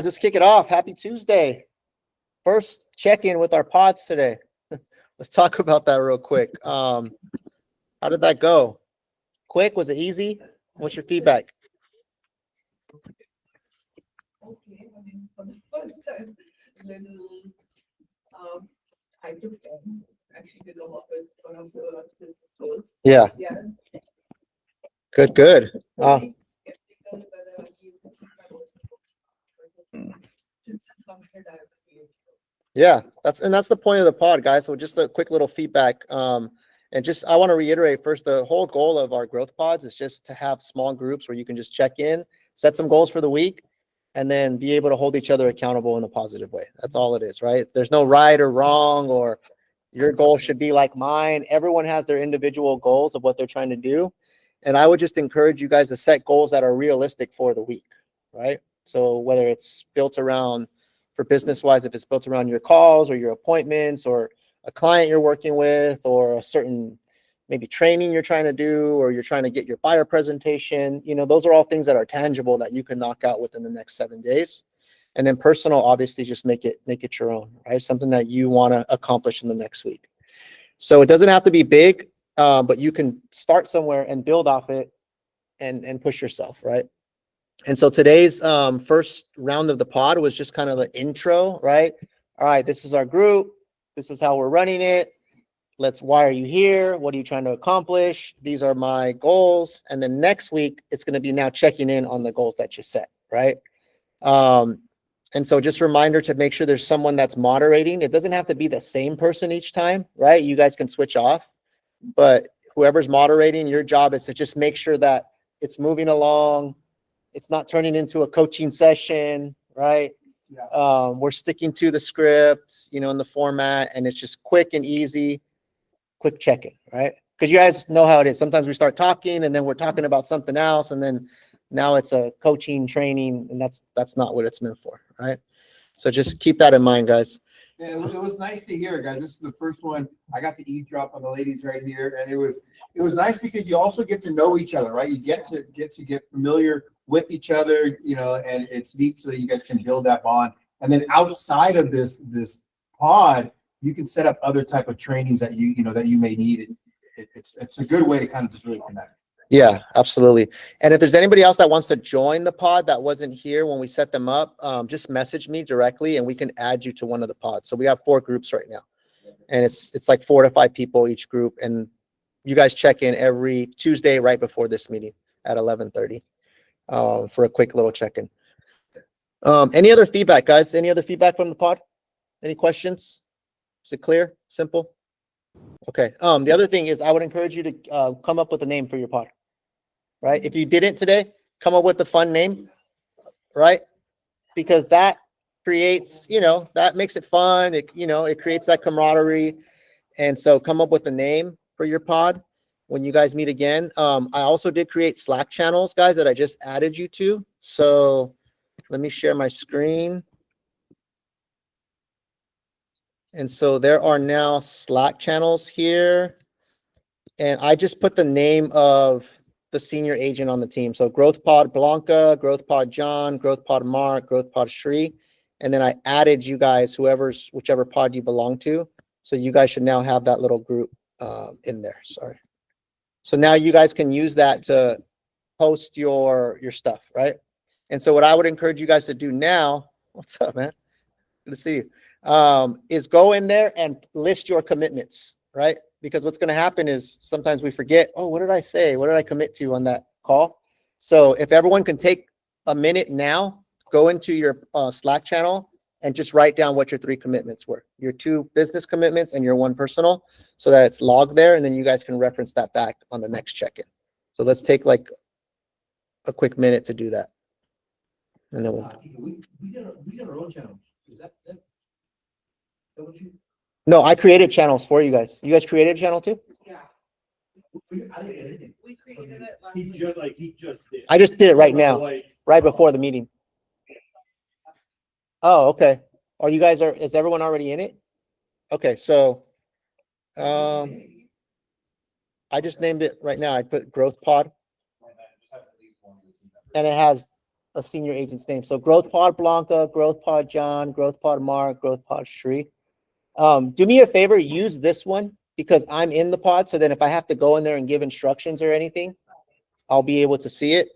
Let's kick it off. Happy Tuesday. First check-in with our pods today. Let's talk about that real quick. How did that go? Quick? Was it easy? What's your feedback? Okay, I mean, for the first time, little, I took them actually to come up with one of the tools. Yeah. Yeah. Good, good. Skeptical whether you since I'm confident I will be able to. Yeah, that's the point of the pod, guys. So just a quick little feedback. And just I want to reiterate first, the whole goal of our growth pods is just to have small groups where you can just check in, set some goals for the week, and then be able to hold each other accountable in a positive way. That's all it is, right? There's no right or wrong, or your goal should be like mine. Everyone has their individual goals of what they're trying to do. And I would just encourage you guys to set goals that are realistic for the week, right? So whether it's built around, for business wise, if it's built around your calls or your appointments or a client you're working with or a certain maybe training you're trying to do, or you're trying to get your buyer presentation, those are all things that are tangible that you can knock out within the next 7 days. And then personal, obviously, just make it your own, right? Something that you want to accomplish in the next week. So it doesn't have to be big, but you can start somewhere and build off it and push yourself, right? And so today's first round of the pod was just kind of the intro, right? All right, this is our group. This is how we're running it. Why are you here? What are you trying to accomplish? These are my goals. And then next week, it's going to be now checking in on the goals that you set, right? And so just a reminder to make sure there's someone that's moderating. It doesn't have to be the same person each time, right? You guys can switch off, but whoever's moderating, your job is to just make sure that it's moving along. It's not turning into a coaching session, right? Yeah. We're sticking to the script, in the format, and it's just quick and easy, quick check-in, right? Because you guys know how it is. Sometimes we start talking and then we're talking about something else, and then now it's a coaching training, and that's not what it's meant for, right? So just keep that in mind, guys. Yeah, it was nice to hear, guys. This is the first one. I got to eavesdrop on the ladies right here, and it was nice because you also get to know each other, right? You get familiar with each other, and it's neat so that you guys can build that bond. And then outside of this pod, you can set up other type of trainings that you may need. It's a good way to kind of just really connect. Yeah, absolutely. And if there's anybody else that wants to join the pod that wasn't here when we set them up, just message me directly and we can add you to one of the pods. So we have 4 groups right now, and it's like 4 to 5 people each group. And you guys check in every Tuesday right before this meeting at 11:30 for a quick little check-in. Any other feedback, guys? Any other feedback from the pod? Any questions? Is it clear? Simple? Okay. The other thing is I would encourage you to come up with a name for your pod. Right? If you didn't today, come up with a fun name, right? Because that creates, that makes it fun. It creates that camaraderie. And so come up with a name for your pod when you guys meet again. I also did create Slack channels, guys, that I just added you to. So let me share my screen. And so there are now Slack channels here. And I just put the name of the senior agent on the team. So Growth Pod Blanca, Growth Pod John, Growth Pod Mark, Growth Pod Shri. And then I added you guys, whichever pod you belong to. So you guys should now have that little group in there. Sorry. So now you guys can use that to post your stuff, right? And so what I would encourage you guys to do now, what's up, man? Good to see you. Is go in there and list your commitments, right? Because what's going to happen is sometimes we forget, oh, what did I say? What did I commit to on that call? So if everyone can take a minute now, go into your Slack channel and just write down what your 3 commitments were, your 2 business commitments and your 1 personal, so that it's logged there. And then you guys can reference that back on the next check-in. So let's take like a quick minute to do that. And then we got our own channels. Is that what you? No, I created channels for you guys. You guys created a channel too? Yeah, I didn't get anything. we created it last He week. just did. I just did it right now, right before the meeting. Oh, okay. Is everyone already in it? Okay, so I just named it right now. I put Growth Pod, and it has a senior agent's name. So Growth Pod Blanca, Growth Pod John, Growth Pod Mark, Growth Pod Shri. Do me a favor, use this one because I'm in the pod. So then if I have to go in there and give instructions or anything, I'll be able to see it.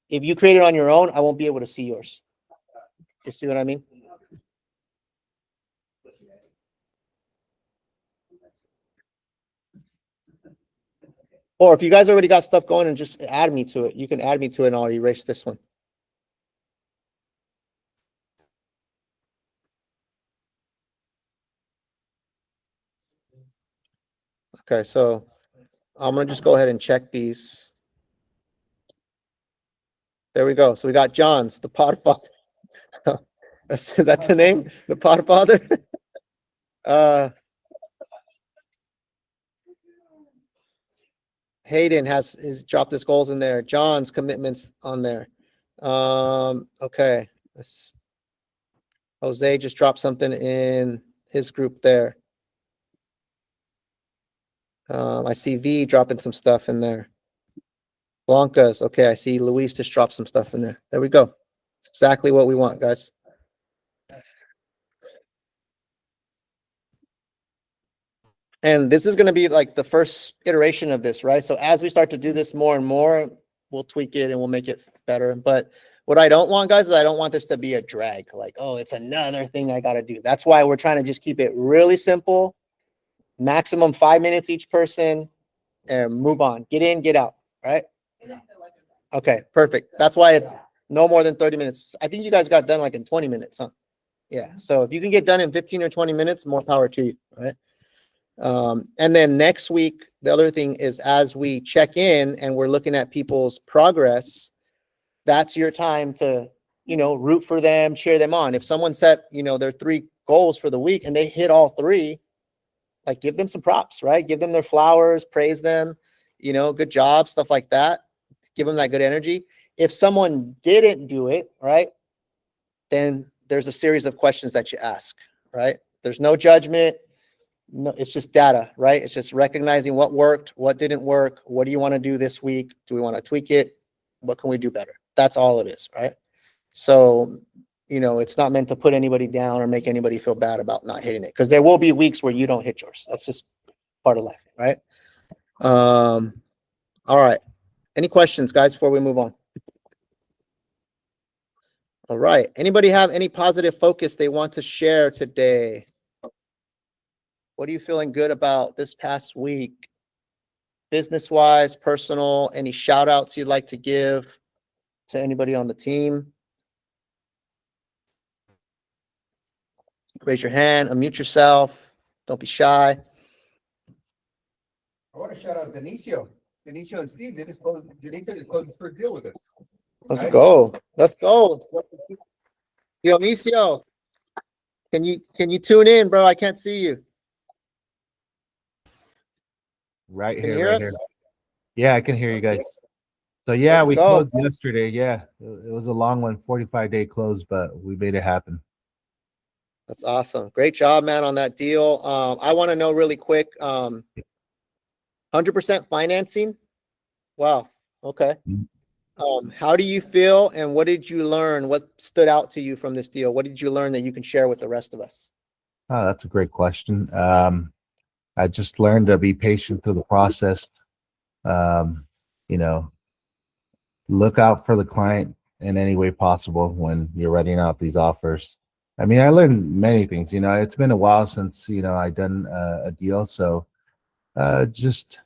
If you create it on your own, I won't be able to see yours. You see what I mean? Or if you guys already got stuff going and just add me to it, you can add me to it and I'll erase this one. Okay, so I'm gonna just go ahead and check these. There we go. So we got John's, the Podfather. Is that the name? The Podfather? Hayden has dropped his goals in there. John's commitments on there. Okay. Jose just dropped something in his group there. I see V dropping some stuff in there. Blanca's. Okay, I see Luis just dropped some stuff in there. There we go. It's exactly what we want, guys. And this is going to be like the first iteration of this, right? So as we start to do this more and more, we'll tweak it and we'll make it better. But what I don't want, guys, is I don't want this to be a drag. Like, oh, it's another thing I got to do. That's why we're trying to just keep it really simple. Maximum 5 minutes each person and move on. Get in, get out, right? Okay, perfect. That's why it's no more than 30 minutes. I think you guys got done like in 20 minutes, huh? Yeah. So if you can get done in 15 or 20 minutes, more power to you, right? And then next week, the other thing is as we check in and we're looking at people's progress, that's your time to, root for them, cheer them on. If someone set, their 3 goals for the week and they hit all 3, like give them some props, right? Give them their flowers, praise them, good job, stuff like that. Give them that good energy. If someone didn't do it, right, then there's a series of questions that you ask, right? There's no judgment. No, it's just data, right? It's just recognizing what worked, what didn't work. What do you want to do this week? Do we want to tweak it? What can we do better? That's all it is, right? So, it's not meant to put anybody down or make anybody feel bad about not hitting it because there will be weeks where you don't hit yours. That's just part of life, right? All right. Any questions, guys, before we move on? All right. Anybody have any positive focus they want to share today? What are you feeling good about this past week? Business-wise, personal, any shout outs you'd like to give to anybody on the team? Raise your hand, unmute yourself. Don't be shy. I want to shout out Denicio. Denicio and Steve, Denicio just closed his first deal with us. Let's go. Let's go. Dionisio, can you tune in, bro? I can't see you. Right Can you here, hear right us? here. Yeah, I can hear you guys. So yeah, Let's we go. closed yesterday. Yeah, it was a long one, 45-day close, but we made it happen. That's awesome. Great job, man, on that deal. I want to know really quick, 100% financing. Wow. Okay. How do you feel and what did you learn? What stood out to you from this deal? What did you learn that you can share with the rest of us? Oh, that's a great question. I just learned to be patient through the process. Look out for the client in any way possible when you're writing out these offers. I mean, I learned many things. It's been a while since I done a deal, so just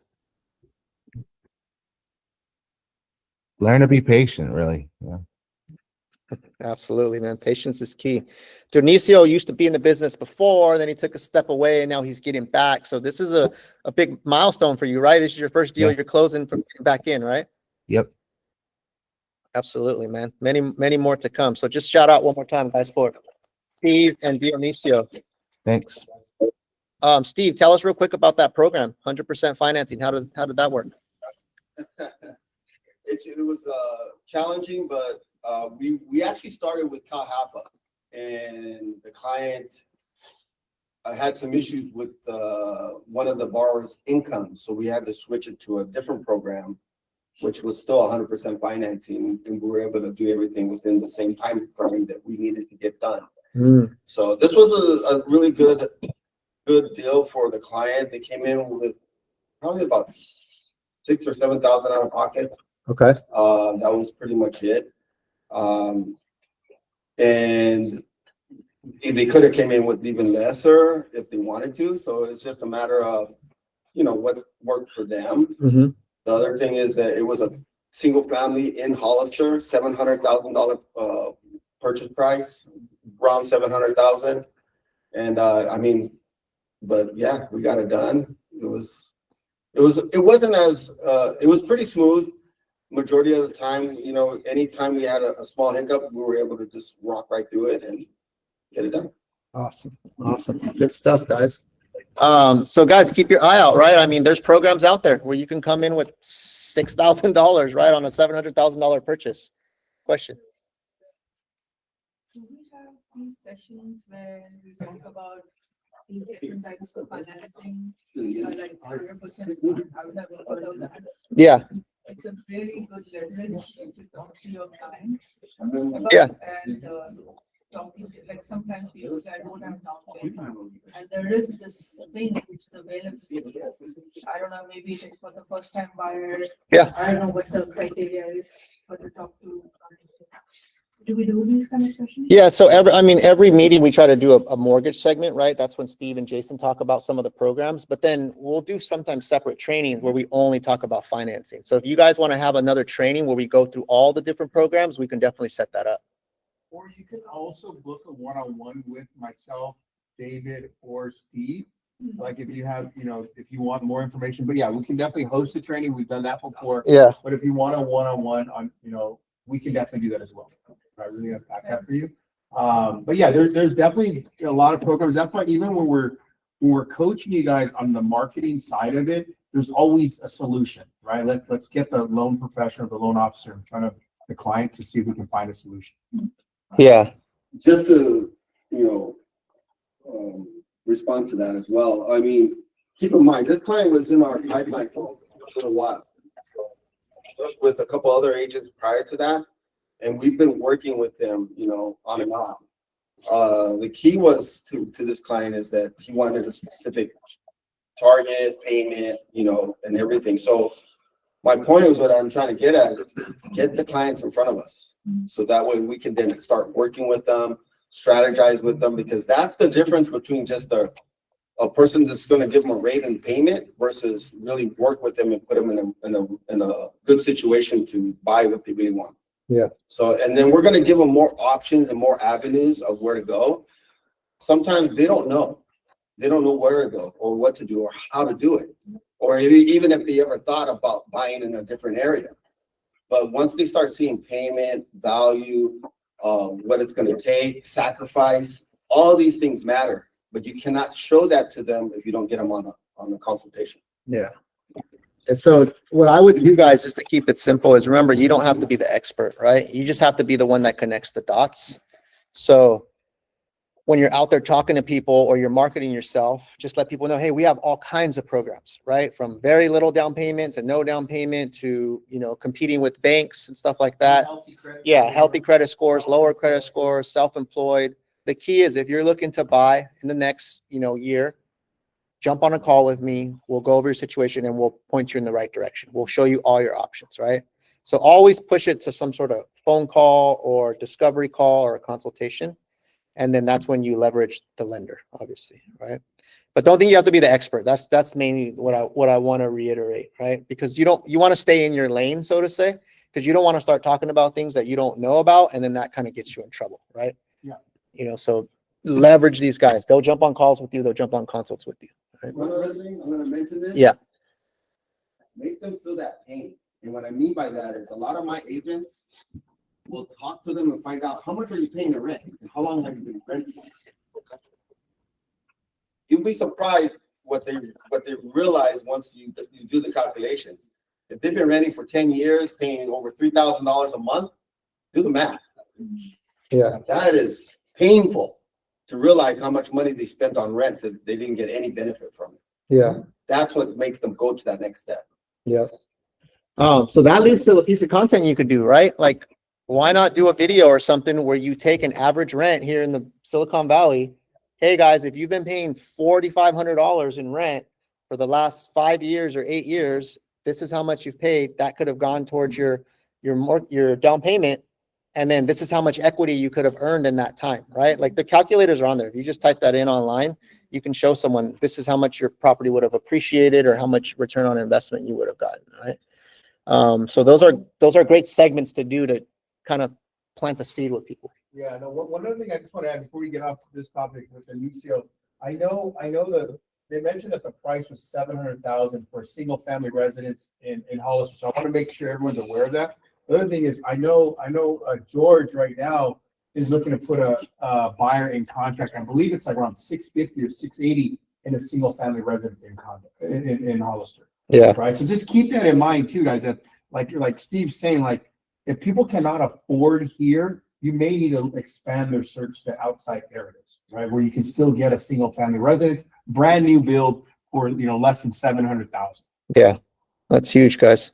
learn to be patient, really. Yeah. Absolutely, man. Patience is key. Dionisio used to be in the business before, then he took a step away and now he's getting back. So this is a big milestone for you, right? This is your first deal you're closing from getting back in, right? Yep. Absolutely, man. Many, many more to come. So just shout out one more time, guys, for Steve and Dionisio. Thanks. Steve, tell us real quick about that program, 100% financing. How did that work? It was challenging, but we actually started with Calhapa, and the client had some issues with one of the borrower's income, so we had to switch it to a different program. which was still 100% financing, and we were able to do everything within the same time frame that we needed to get done. Mm, So this was a really good deal for the client. They came in with probably about 6,000 or 7,000 out of pocket. okay. That was pretty much it. And they could have came in with even lesser if they wanted to. So it's just a matter of, what worked for them. Mm-hmm. The other thing is that it was a single family in Hollister, $700,000 purchase price, around 700,000. And but yeah, we got it done. It was pretty smooth. Majority of the time, anytime we had a small hiccup, we were able to just walk right through it and get it done. Awesome. Good stuff, guys. So guys, keep your eye out, right? I mean, there's programs out there where you can come in with $6,000, right, on a $700,000 purchase. Question. Do we have these sessions where we talk about the different types of financing, like 100%? I would have heard of that. Yeah. It's a very good leverage to talk to your clients. Yeah. And talking to, like, sometimes people say, I don't have down payment. And there is this thing which is available. I don't know, maybe it's for the first time buyers. Yeah. I don't know what the criteria is for to talk to. Do we do these kind of sessions? Yeah. So every meeting we try to do a mortgage segment, right? That's when Steve and Jason talk about some of the programs, but then we'll do sometimes separate trainings where we only talk about financing. So if you guys want to have another training where we go through all the different programs, we can definitely set that up. Or you can also book a one-on-one with myself, David, or Steve. Like if you have, if you want more information, but yeah, we can definitely host a training. We've done that before. Yeah. But if you want a one-on-one on, we can definitely do that as well. I really have that for you. But yeah, there's definitely a lot of programs. That's why even when we're coaching you guys on the marketing side of it, there's always a solution, right? Let's get the loan professional, the loan officer in front of the client to see if we can find a solution. Yeah. Just to, respond to that as well. I mean, keep in mind, this client was in our pipeline for a little while. With a couple other agents prior to that. And we've been working with them, on and off. The key was to this client is that he wanted a specific target payment, and everything. So my point was what I'm trying to get at is get the clients in front of us. So that way we can then start working with them, strategize with them, because that's the difference between just a person that's going to give them a rate and payment versus really work with them and put them in a good situation to buy what they really want. Yeah. So, and then we're going to give them more options and more avenues of where to go. Sometimes they don't know where to go or what to do or how to do it, or even if they ever thought about buying in a different area. But once they start seeing payment, value, what it's going to take, sacrifice, all these things matter, but you cannot show that to them if you don't get them on a consultation. Yeah. And so what I would do, guys, just to keep it simple, is remember, you don't have to be the expert, right? You just have to be the one that connects the dots. So when you're out there talking to people or you're marketing yourself, just let people know, hey, we have all kinds of programs, right? From very little down payment to no down payment to, competing with banks and stuff like that. Healthy credit scores, lower credit scores, self-employed. The key is if you're looking to buy in the next, year, jump on a call with me. We'll go over your situation and we'll point you in the right direction. We'll show you all your options, right? So always push it to some sort of phone call or discovery call or a consultation. And then that's when you leverage the lender, obviously, right? But don't think you have to be the expert. That's mainly what I want to reiterate, right? Because you want to stay in your lane, so to say, because you don't want to start talking about things that you don't know about, and then that kind of gets you in trouble, right? Yeah. So leverage these guys. They'll jump on calls with you. They'll jump on consults with you. Right? One other thing, I'm going to mention this. Yeah. Make them feel that pain. And what I mean by that is a lot of my agents will talk to them and find out how much are you paying the rent and how long have you been renting. You'll be surprised what they realize once you do the calculations. If they've been renting for 10 years, paying over $3,000 a month, do the math. Yeah. That is painful to realize how much money they spent on rent that they didn't get any benefit from it. Yeah. That's what makes them go to that next step. Yeah. So that leads to a piece of content you could do, right? Like, why not do a video or something where you take an average rent here in the Silicon Valley? Hey guys, if you've been paying $4,500 in rent for the last 5 years or 8 years, this is how much you've paid. That could have gone towards your down payment. And then this is how much equity you could have earned in that time, right? Like the calculators are on there. If you just type that in online, you can show someone this is how much your property would have appreciated or how much return on investment you would have gotten, right? So those are great segments to do to kind of plant the seed with people. Yeah, no, one other thing I just want to add before we get off this topic with Enrique, I know that they mentioned that the price was 700,000 for a single family residence in Hollister. So I want to make sure everyone's aware of that. The other thing is I know George right now is looking to put a buyer in contract. I believe it's like around 650 or 680 in a single family residence in Hollister. Yeah. Right. So just keep that in mind too, guys, that like Steve's saying, like if people cannot afford here, you may need to expand their search to outside areas, right? Where you can still get a single family residence, brand new build for, less than 700,000. Yeah. That's huge, guys.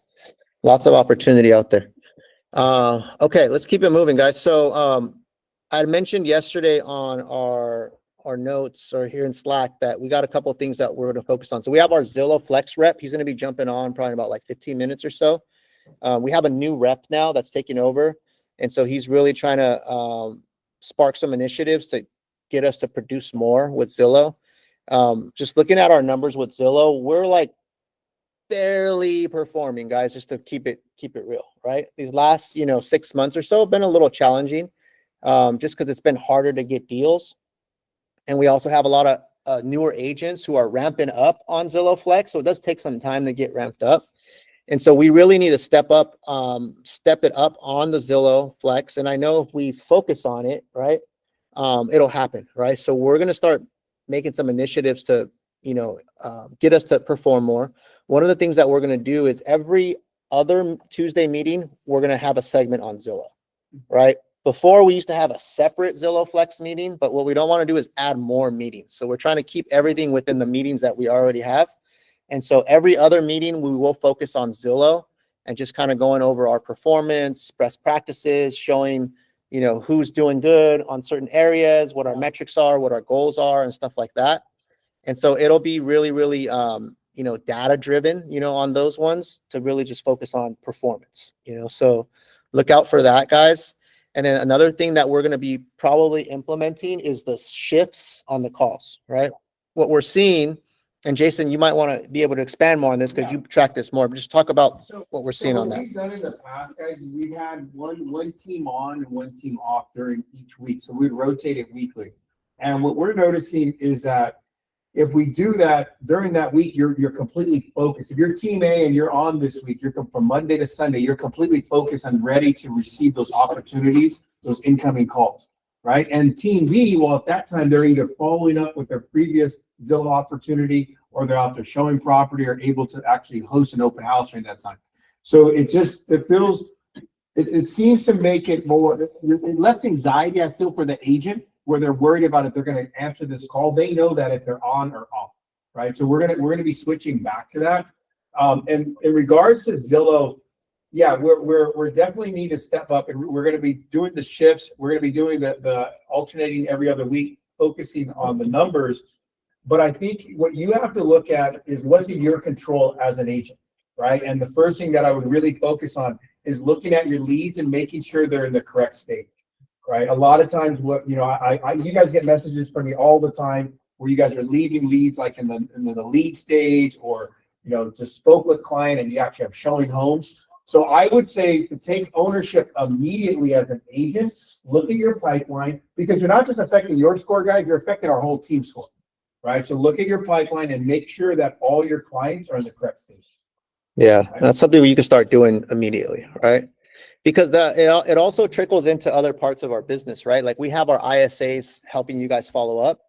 Lots of opportunity out there. Okay, let's keep it moving, guys. So, I mentioned yesterday on our notes or here in Slack that we got a couple of things that we're going to focus on. So we have our Zillow Flex rep. He's going to be jumping on probably about like 15 minutes or so. We have a new rep now that's taking over. And so he's really trying to spark some initiatives to get us to produce more with Zillow. Just looking at our numbers with Zillow, we're like barely performing, guys, just to keep it real, right? These last, 6 months or so have been a little challenging, just because it's been harder to get deals. And we also have a lot of newer agents who are ramping up on Zillow Flex. So it does take some time to get ramped up. And so we really need to step it up on the Zillow Flex. And I know if we focus on it, right, it'll happen, right? So we're going to start making some initiatives to, get us to perform more. One of the things that we're going to do is every other Tuesday meeting, we're going to have a segment on Zillow, right? Before we used to have a separate Zillow Flex meeting, but what we don't want to do is add more meetings. So we're trying to keep everything within the meetings that we already have. And so every other meeting, we will focus on Zillow and just kind of going over our performance, best practices, showing, who's doing good on certain areas, what our metrics are, what our goals are, and stuff like that. And so it'll be really, really, data driven, on those ones to really just focus on performance, so look out for that, guys. And then another thing that we're going to be probably implementing is the shifts on the calls, right? What we're seeing, and Jason, you might want to be able to expand more on this because you track this more, but just talk about what we're seeing on that. What we've done in the past, guys, is we had one team on and one team off during each week. So we'd rotate it weekly. And what we're noticing is that if we do that during that week, you're completely focused. If you're team A and you're on this week, you're from Monday to Sunday, you're completely focused and ready to receive those opportunities, those incoming calls, right? And team B, well, at that time, they're either following up with their previous Zillow opportunity or they're out there showing property or able to actually host an open house during that time. So it seems to make it more, less anxiety, I feel, for the agent, where they're worried about if they're going to answer this call. They know that if they're on or off, right? So we're going to be switching back to that. And in regards to Zillow, yeah, we're definitely need to step up, and we're going to be doing the shifts. We're going to be doing the alternating every other week, focusing on the numbers. But I think what you have to look at is what's in your control as an agent, right? And the first thing that I would really focus on is looking at your leads and making sure they're in the correct state. Right. A lot of times you guys get messages from me all the time where you guys are leaving leads like in the lead stage or, just spoke with client and you actually have showing homes. So I would say to take ownership immediately as an agent, look at your pipeline, because you're not just affecting your score, guys, you're affecting our whole team score. Right. So look at your pipeline and make sure that all your clients are in the correct stage. Yeah. Right? That's something you can start doing immediately. Right. Because it also trickles into other parts of our business, right? Like we have our ISAs helping you guys follow up,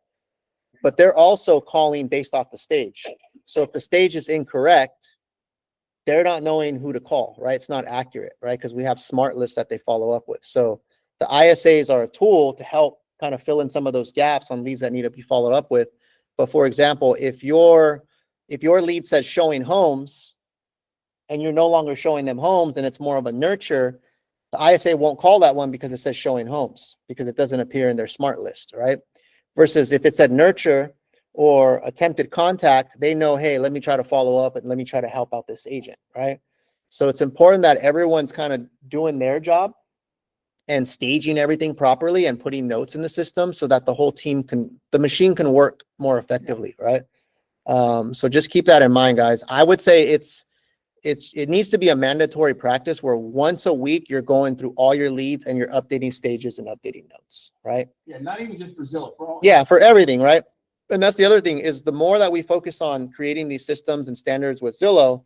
but they're also calling based off the stage. So if the stage is incorrect, they're not knowing who to call, right? It's not accurate, right? Because we have smart lists that they follow up with. So the ISAs are a tool to help kind of fill in some of those gaps on leads that need to be followed up with. But for example, if your lead says showing homes, and you're no longer showing them homes and it's more of a nurture, the ISA won't call that one because it says showing homes, because it doesn't appear in their smart list, right? Versus if it said nurture or attempted contact, they know, hey, let me try to follow up and let me try to help out this agent, right? So it's important that everyone's kind of doing their job and staging everything properly and putting notes in the system so that the whole team the machine can work more effectively, right? So just keep that in mind, guys. I would say it needs to be a mandatory practice where once a week you're going through all your leads and you're updating stages and updating notes, right? Yeah, not even just for Zillow, for all. Yeah, for everything, right? And that's the other thing is the more that we focus on creating these systems and standards with Zillow,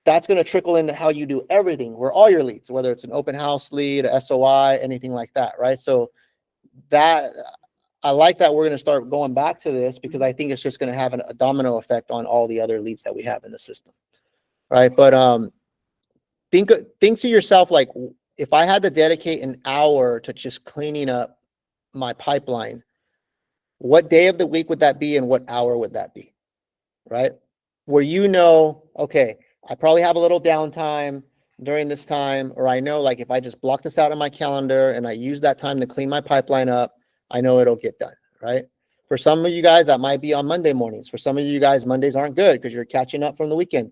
that's going to trickle into how you do everything, where all your leads, whether it's an open house lead, a SOI, anything like that, right? So that I like that we're going to start going back to this because I think it's just going to have a domino effect on all the other leads that we have in the system, right? But think to yourself, like, if I had to dedicate an hour to just cleaning up my pipeline, what day of the week would that be and what hour would that be, right? Where okay, I probably have a little downtime during this time, or I know, like, if I just block this out on my calendar and I use that time to clean my pipeline up, I know it'll get done, right? For some of you guys, that might be on Monday mornings. For some of you guys, Mondays aren't good because you're catching up from the weekend.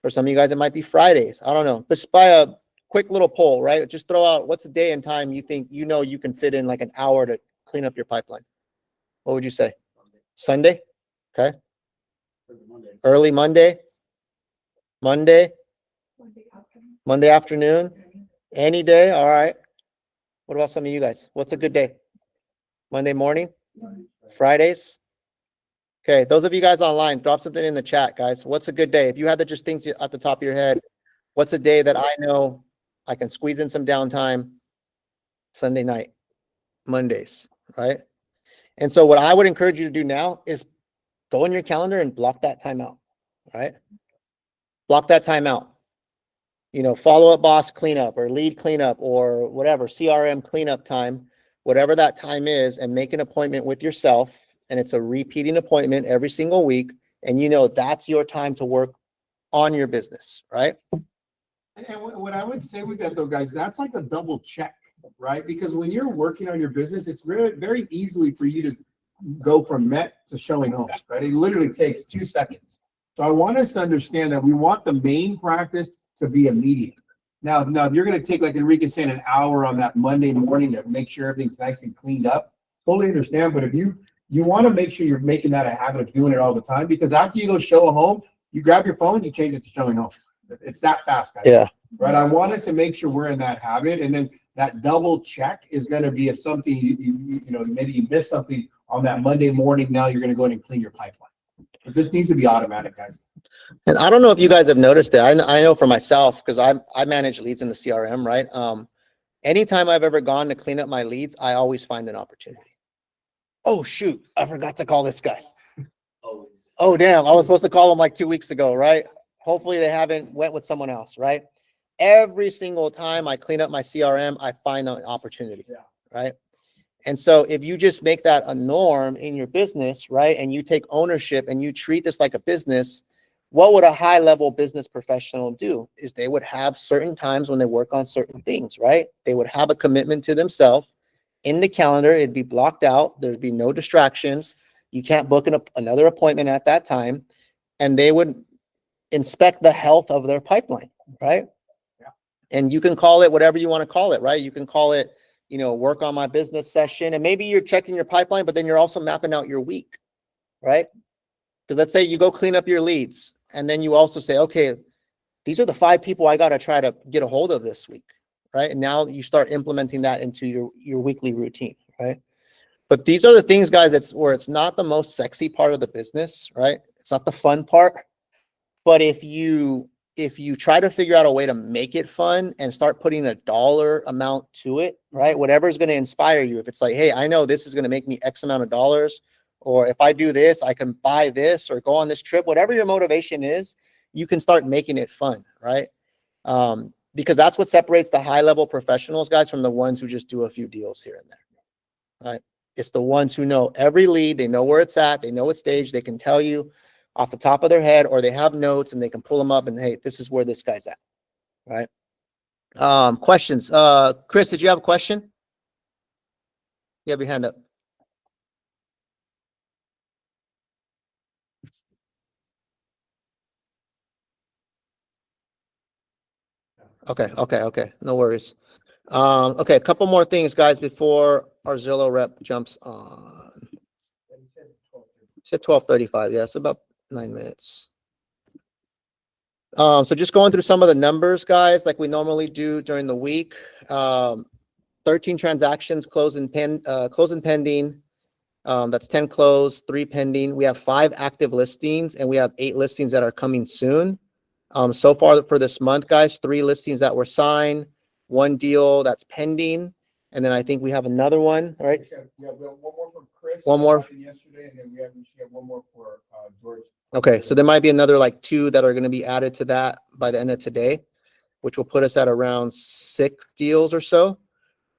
For some of you guys, it might be Fridays. I don't know. Just by a quick little poll, right? Just throw out what's a day and time you think you can fit in like an hour to clean up your pipeline. What would you say? Sunday? Okay. Early Monday? Monday afternoon? Any day? All right. What about some of you guys? What's a good day? Monday morning? Fridays? Okay, those of you guys online, drop something in the chat, guys. What's a good day? If you had to just think at the top of your head, what's a day that I know I can squeeze in some downtime? Sunday night, Mondays, right? And so what I would encourage you to do now is go in your calendar and block that time out, right? Block that time out. Follow up boss cleanup or lead cleanup or whatever, CRM cleanup time, whatever that time is, and make an appointment with yourself. And it's a repeating appointment every single week. And that's your time to work on your business, right? And what I would say with that though, guys, that's like a double check, right? Because when you're working on your business, it's very, very easily for you to go from met to showing homes, right? It literally takes 2 seconds. So I want us to understand that we want the main practice to be immediate. Now, if you're going to take, like Enrique saying, an hour on that Monday morning to make sure everything's nice and cleaned up, totally understand. But if you want to make sure you're making that a habit of doing it all the time, because after you go show a home, you grab your phone, you change it to showing homes. It's that fast, guys. Yeah. Right. I want us to make sure we're in that habit, and then that double check is going to be if something maybe you missed something on that Monday morning. Now you're going to go in and clean your pipeline. But this needs to be automatic, guys. And I don't know if you guys have noticed it. I know for myself, because I manage leads in the CRM, right? Anytime I've ever gone to clean up my leads, I always find an opportunity. Oh, shoot, I forgot to call this guy. Always. Oh, damn, I was supposed to call him like 2 weeks ago, right? Hopefully they haven't went with someone else, right? Every single time I clean up my CRM, I find an opportunity, right? And so if you just make that a norm in your business, right, and you take ownership and you treat this like a business, what would a high-level business professional do? Is they would have certain times when they work on certain things, right? They would have a commitment to themselves in the calendar. It'd be blocked out. There'd be no distractions. You can't book another appointment at that time. And they would inspect the health of their pipeline, right? Yeah. And you can call it whatever you want to call it, right? You can call it, work on my business session. And maybe you're checking your pipeline, but then you're also mapping out your week, right? Because let's say you go clean up your leads. And then you also say, okay, these are the 5 people I got to try to get a hold of this week, right? And now you start implementing that into your weekly routine, right? But these are the things, guys, that's where it's not the most sexy part of the business, right? It's not the fun part. But if you try to figure out a way to make it fun and start putting a dollar amount to it, right? Whatever is going to inspire you. If it's like, hey, I know this is going to make me X amount of dollars, or if I do this, I can buy this or go on this trip, whatever your motivation is, you can start making it fun, right? Because that's what separates the high-level professionals, guys, from the ones who just do a few deals here and there, right? It's the ones who know every lead, they know where it's at, they know what stage, they can tell you off the top of their head, or they have notes and they can pull them up and, hey, this is where this guy's at, right? Questions. Chris, did you have a question? You have your hand up. Okay. No worries. Okay, a couple more things, guys, before our Zillow rep jumps on. Said 12:35. Yeah, it's about 9 minutes. So just going through some of the numbers, guys, like we normally do during the week. 13 transactions closing pending. That's 10 closed, 3 pending. We have 5 active listings, and we have 8 listings that are coming soon. So far for this month, guys, 3 listings that were signed, 1 deal that's pending, and then I think we have another one, right? Yeah, we have one more from Chris. One more. Yesterday, and then we should have one more for George. Okay, so there might be another like 2 that are going to be added to that by the end of today, which will put us at around 6 deals or so.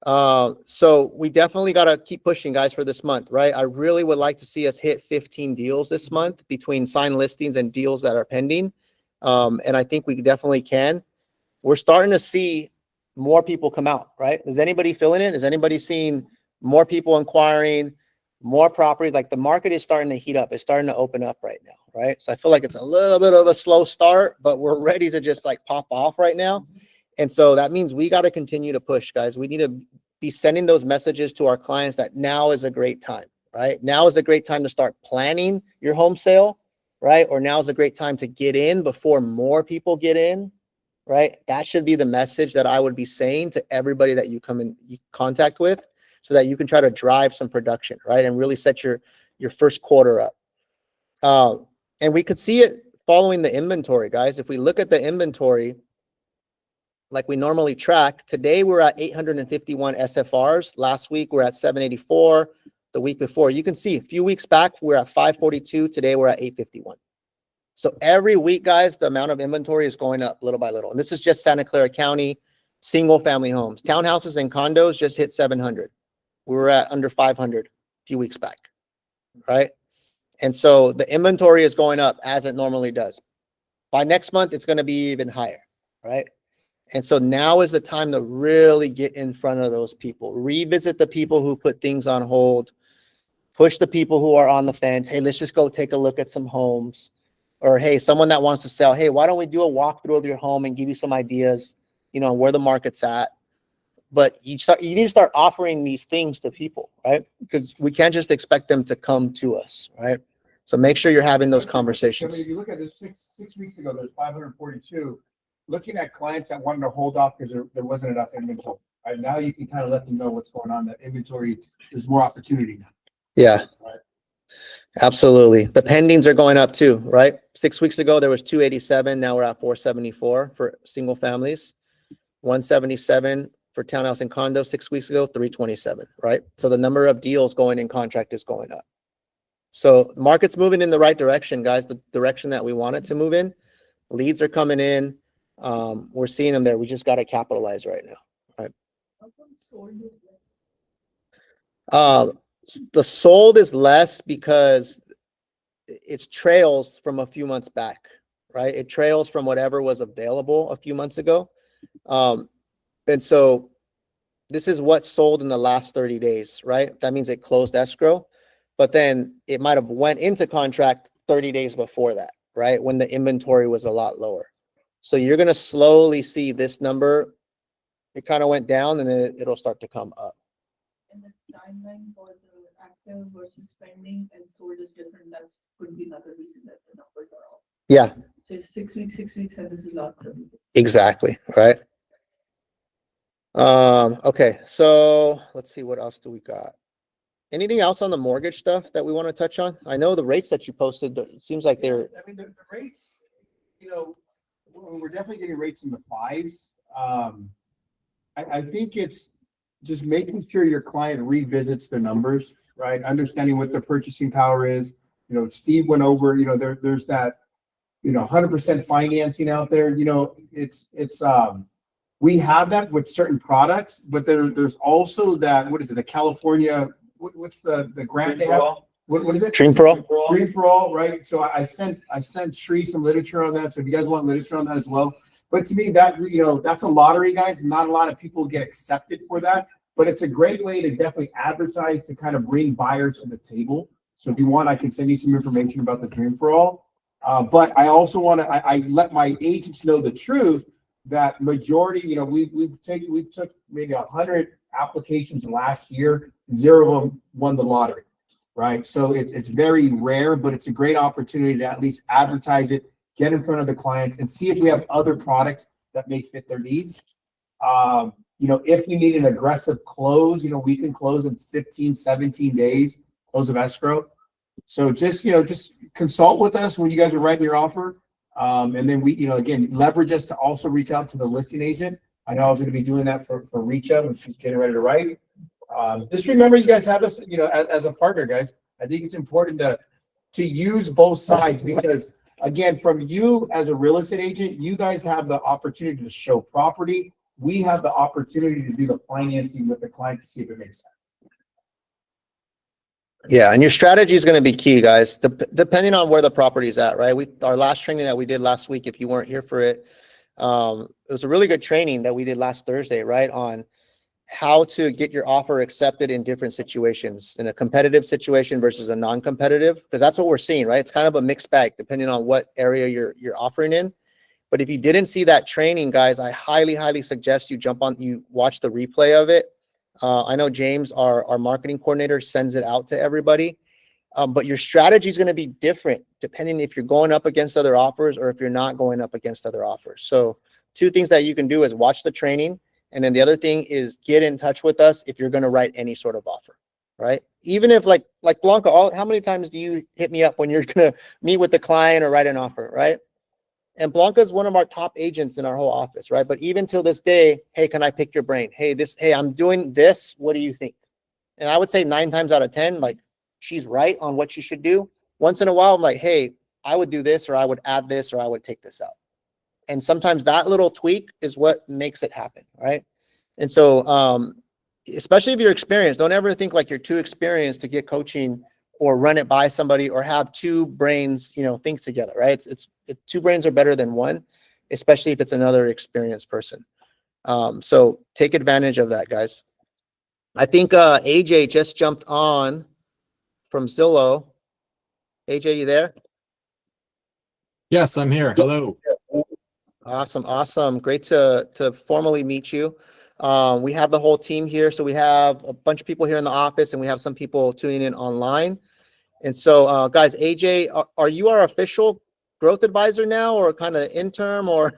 So we definitely got to keep pushing, guys, for this month, right? I really would like to see us hit 15 deals this month between signed listings and deals that are pending. And I think we definitely can. We're starting to see more people come out, right? Is anybody feeling it? Is anybody seeing more people inquiring, more properties? Like the market is starting to heat up. It's starting to open up right now, right? So I feel like it's a little bit of a slow start, but we're ready to just like pop off right now. And so that means we got to continue to push, guys. We need to be sending those messages to our clients that now is a great time, right? Now is a great time to start planning your home sale, right? Or now is a great time to get in before more people get in, right? That should be the message that I would be saying to everybody that you come in contact with, so that you can try to drive some production, right? And really set your first quarter up. And we could see it following the inventory, guys. If we look at the inventory, like we normally track, today we're at 851 SFRs. Last week we're at 784. The week before, you can see a few weeks back, we're at 542. Today we're at 851. So every week, guys, the amount of inventory is going up little by little. And this is just Santa Clara County, single family homes. Townhouses and condos just hit 700. We were at under 500 a few weeks back, right? And so the inventory is going up as it normally does. By next month, it's going to be even higher, right? And so now is the time to really get in front of those people, revisit the people who put things on hold, push the people who are on the fence. Hey, let's just go take a look at some homes. Or, hey, someone that wants to sell, hey, why don't we do a walkthrough of your home and give you some ideas, where the market's at. But you need to start offering these things to people, right? Because we can't just expect them to come to us, right? So make sure you're having those conversations. If you look at this 6 weeks ago, there's 542. Looking at clients that wanted to hold off because there wasn't enough inventory. Right now, you can kind of let them know what's going on. That inventory, there's more opportunity now. Yeah, right? Absolutely. The pendings are going up too, right? 6 weeks ago, there was 287. Now we're at 474 for single families, 177 for townhouse and condo 6 weeks ago, 327, right? So the number of deals going in contract is going up. So the market's moving in the right direction, guys, the direction that we want it to move in. Leads are coming in. We're seeing them there. We just got to capitalize right now, right? The sold is less because it's trails from a few months back, right? It trails from whatever was available a few months ago. And so this is what sold in the last 30 days, right? That means it closed escrow, but then it might have went into contract 30 days before that, right? When the inventory was a lot lower. So you're going to slowly see this number. It kind of went down and then it'll start to come up. And the timeline for the active versus pending and sold is different. That could be another reason that the numbers are off. Yeah. So it's 6 weeks, and this is last 30 days. Exactly. Right. Okay. So let's see, what else do we got? Anything else on the mortgage stuff that we want to touch on? I know the rates that you posted, it seems like they're. I mean, the rates, we're definitely getting rates in the 5s. I think it's just making sure your client revisits the numbers, right? Understanding what their purchasing power is. Steve went over, there's that, 100% financing out there. We have that with certain products, but there's also that, what is it? The California, what's the grant they have? what is it? Dream for all. Dream for all, right? So I sent Sri some literature on that. So if you guys want literature on that as well. But to me, that, you know, that's a lottery, guys. Not a lot of people get accepted for that, but it's a great way to definitely advertise to kind of bring buyers to the table. So if you want, I can send you some information about the Dream for All. But I also want to, I let my agents know the truth that majority, you know, we took maybe 100 applications last year, 0 of them won the lottery, right? So it's very rare, but it's a great opportunity to at least advertise it, get in front of the clients and see if we have other products that may fit their needs. You know, if you need an aggressive close, you know, we can close in 15, 17 days, close of escrow. So just, you know, just consult with us when you guys are writing your offer. And then we, you know, again, leverage us to also reach out to the listing agent. I know I was going to be doing that for reach out when she's getting ready to write. Just remember, you guys have us, you know, as a partner, guys. I think it's important to use both sides because, again, from you as a real estate agent, you guys have the opportunity to show property. We have the opportunity to do the financing with the client to see if it makes sense. Yeah, and your strategy is going to be key, guys. Depending on where the property is at, right? Our last training that we did last week, if you weren't here for it, it was a really good training that we did last Thursday, right? On how to get your offer accepted in different situations, in a competitive situation versus a non-competitive, because that's what we're seeing, right? It's kind of a mixed bag depending on what area you're offering in. But if you didn't see that training, guys, I highly suggest you watch the replay of it. I know James, our marketing coordinator, sends it out to everybody. But your strategy is going to be different depending if you're going up against other offers or if you're not going up against other offers. So 2 things that you can do is watch the training. And then the other thing is get in touch with us if you're going to write any sort of offer, right? Even if like Blanca, how many times do you hit me up when you're going to meet with the client or write an offer, right? And Blanca is one of our top agents in our whole office, right? But even till this day, hey, can I pick your brain? Hey, I'm doing this. What do you think? And I would say 9 times out of 10, like, she's right on what she should do. Once in a while, I'm like, hey, I would do this, or I would add this, or I would take this out. And sometimes that little tweak is what makes it happen, right? And so, especially if you're experienced, don't ever think like you're too experienced to get coaching or run it by somebody or have 2 brains, you know, think together, right? 2 brains are better than 1, especially if it's another experienced person. So take advantage of that, guys. I think AJ just jumped on from Zillow. AJ, you there? Yes, I'm here. Hello. Awesome. Great to formally meet you. We have the whole team here. So we have a bunch of people here in the office and we have some people tuning in online. And so, guys, AJ, are you our official growth advisor now or kind of interim or?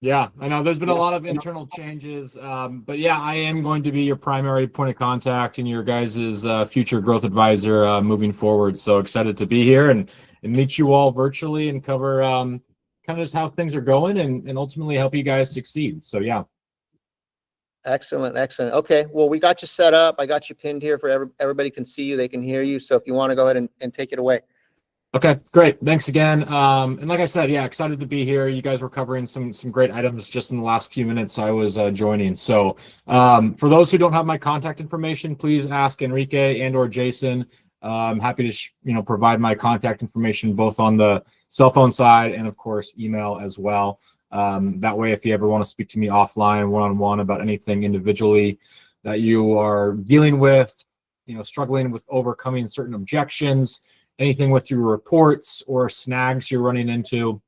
Yeah, I know there's been a lot of internal changes, but yeah, I am going to be your primary point of contact and your guys' future growth advisor moving forward. So excited to be here and meet you all virtually and cover kind of just how things are going and ultimately help you guys succeed. So yeah. Excellent. Okay, well, we got you set up. I got you pinned here for everybody can see you. They can hear you. So if you want to go ahead and take it away. Okay, great. Thanks again. And like I said, yeah, excited to be here. You guys were covering some great items just in the last few minutes I was joining. So for those who don't have my contact information, please ask Enrique and or Jason. I'm happy to provide my contact information both on the cell phone side and of course email as well. That way, if you ever want to speak to me offline, one-on-one about anything individually that you are dealing with, struggling with overcoming certain objections, anything with your reports or snags you're running into,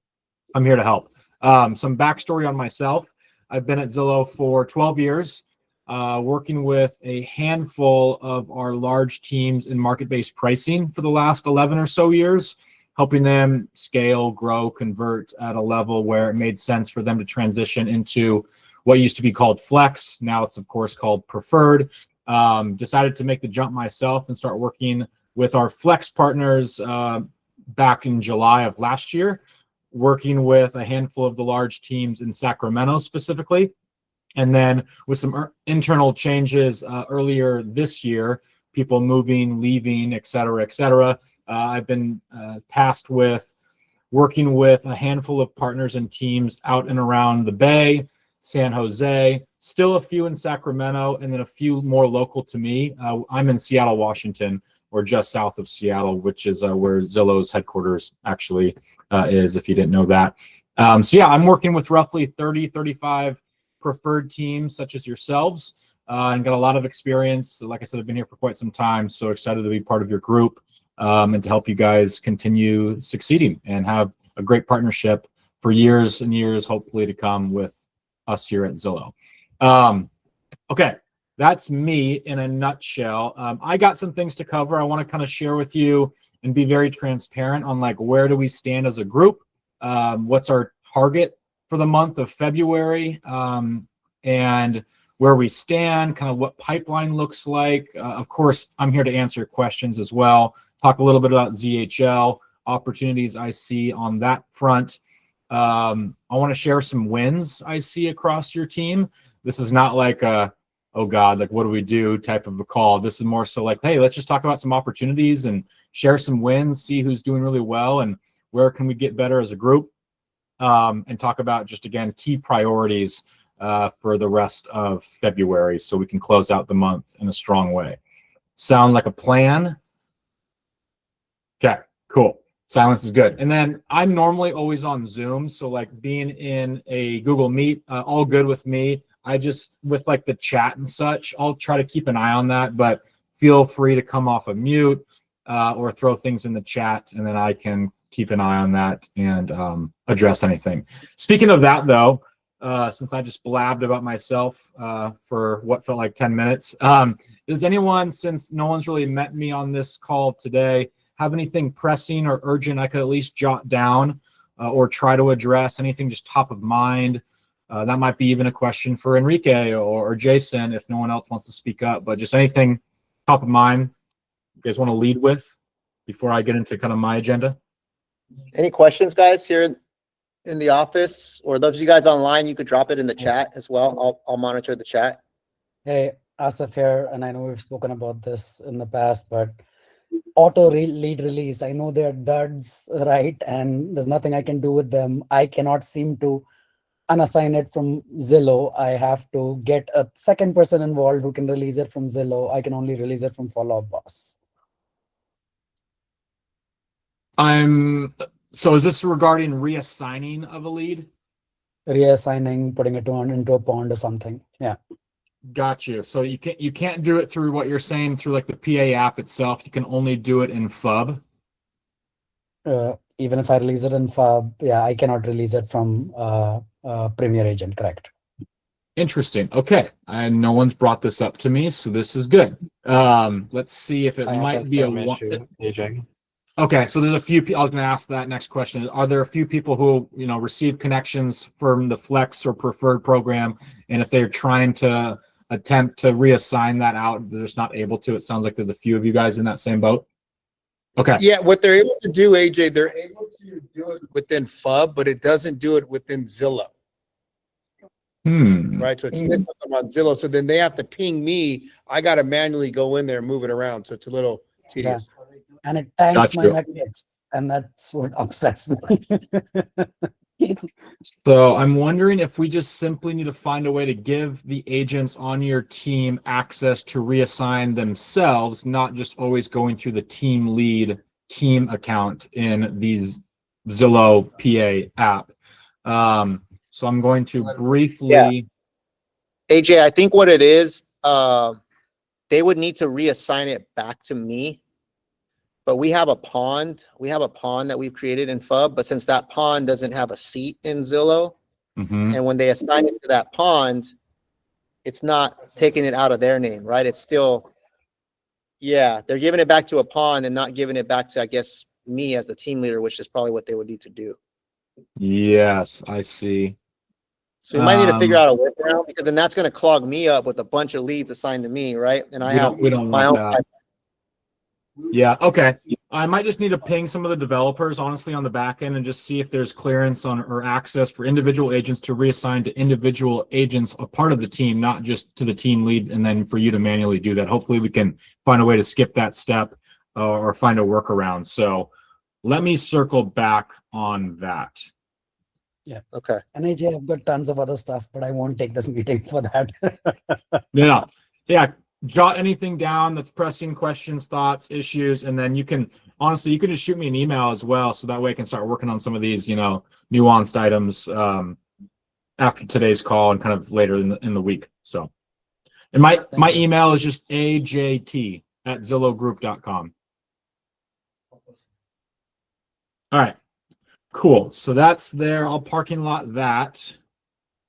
I'm here to help. Some backstory on myself. I've been at Zillow for 12 years, working with a handful of our large teams in market-based pricing for the last 11 or so years, helping them scale, grow, convert at a level where it made sense for them to transition into what used to be called Flex. Now it's, of course, called Preferred. Decided to make the jump myself and start working with our Flex partners back in July of last year, working with a handful of the large teams in Sacramento specifically. And then with some internal changes earlier this year, people moving, leaving, et cetera, I've been tasked with working with a handful of partners and teams out and around the Bay, San Jose, still a few in Sacramento, and then a few more local to me. I'm in Seattle, Washington. or just south of Seattle, which is where Zillow's headquarters actually is, if you didn't know that. So yeah, I'm working with roughly 30, 35 preferred teams such as yourselves, and got a lot of experience. So like I said, I've been here for quite some time, so excited to be part of your group, and to help you guys continue succeeding and have a great partnership for years and years, hopefully, to come with us here at Zillow. Okay, that's me in a nutshell. I got some things to cover. I want to kind of share with you and be very transparent on like where do we stand as a group, what's our target for the month of February, and where we stand, kind of what pipeline looks like. Of course, I'm here to answer questions as well. Talk a little bit about ZHL, opportunities I see on that front. I want to share some wins I see across your team. This is not like a, oh God, like what do we do type of a call. This is more so like, hey, let's just talk about some opportunities and share some wins, see who's doing really well and where can we get better as a group, and talk about just, again, key priorities for the rest of February so we can close out the month in a strong way. Sound like a plan? Okay, cool. Silence is good. And then I'm normally always on Zoom. So like being in a Google Meet, all good with me. I just, with like the chat and such, I'll try to keep an eye on that, but feel free to come off of mute or throw things in the chat, and then I can keep an eye on that and address anything. Speaking of that though, since I just blabbed about myself for what felt like 10 minutes, does anyone, since no one's really met me on this call today, have anything pressing or urgent I could at least jot down or try to address? Anything just top of mind? That might be even a question for Enrique or Jason if no one else wants to speak up, but just anything top of mind you guys want to lead with before I get into kind of my agenda? Any questions, guys, here in the office, or those of you guys online, you could drop it in the chat as well. I'll monitor the chat. Hey, Asif here, and I know we've spoken about this in the past, but lead release, I know they're duds, right? And there's nothing I can do with them. I cannot seem to unassign it from Zillow. I have to get a second person involved who can release it from Zillow. I can only release it from Follow Up Boss. So is this regarding reassigning of a lead? Reassigning, putting it into a pond or something. Yeah. Got you. So you can't do it through what you're saying through like the PA app itself. You can only do it in FUB. Even if I release it in FUB, yeah, I cannot release it from Premier Agent, correct? Interesting. Okay. And no one's brought this up to me, so this is good. Let's see if it might be a one. AJ. Okay, so there's a few people. I was going to ask that next question. Are there a few people who, receive connections from the Flex or Preferred program, and if they're trying to attempt to reassign that out, they're just not able to? It sounds like there's a few of you guys in that same boat. Okay. Yeah, what they're able to do, AJ, they're able to do it within FUB, but it doesn't do it within Zillow, right? So it's different on Zillow. So then they have to ping me. I got to manually go in there and move it around. So it's a little tedious. Yeah. And it tanks my Gotcha. metrics, and that's what upsets me. So I'm wondering if we just simply need to find a way to give the agents on your team access to reassign themselves, not just always going through the team lead team account in these Zillow PA app. So I'm going to briefly. Yeah. AJ, I think what it is, they would need to reassign it back to me. But we have a pond. We have a pond that we've created in FUB, but since that pond doesn't have a seat in Zillow, and when they assign it to that pond, it's not taking it out of their name, right? It's still, yeah, they're giving it back to a pond and not giving it back to, I guess, me as the team leader, which is probably what they would need to do. Yes, I see. So we might need to figure out a workaround, because then that's going to clog me up with a bunch of leads assigned to me, right? And I have We don't my want own. that. Yeah, okay. I might just need to ping some of the developers, honestly, on the back end and just see if there's clearance on or access for individual agents to reassign to individual agents, a part of the team, not just to the team lead, and then for you to manually do that. Hopefully we can find a way to skip that step or find a workaround. So let me circle back on that. Yeah. Okay. And AJ, I've got tons of other stuff, but I won't take this meeting for that. Yeah. jot anything down that's pressing, questions, thoughts, issues, and then you can honestly, you can just shoot me an email as well, so that way I can start working on some of these, nuanced items after today's call and kind of later in the week. So, and my Thank you. email is just ajt@zillowgroup.com. All right, cool. So that's there. I'll parking lot that.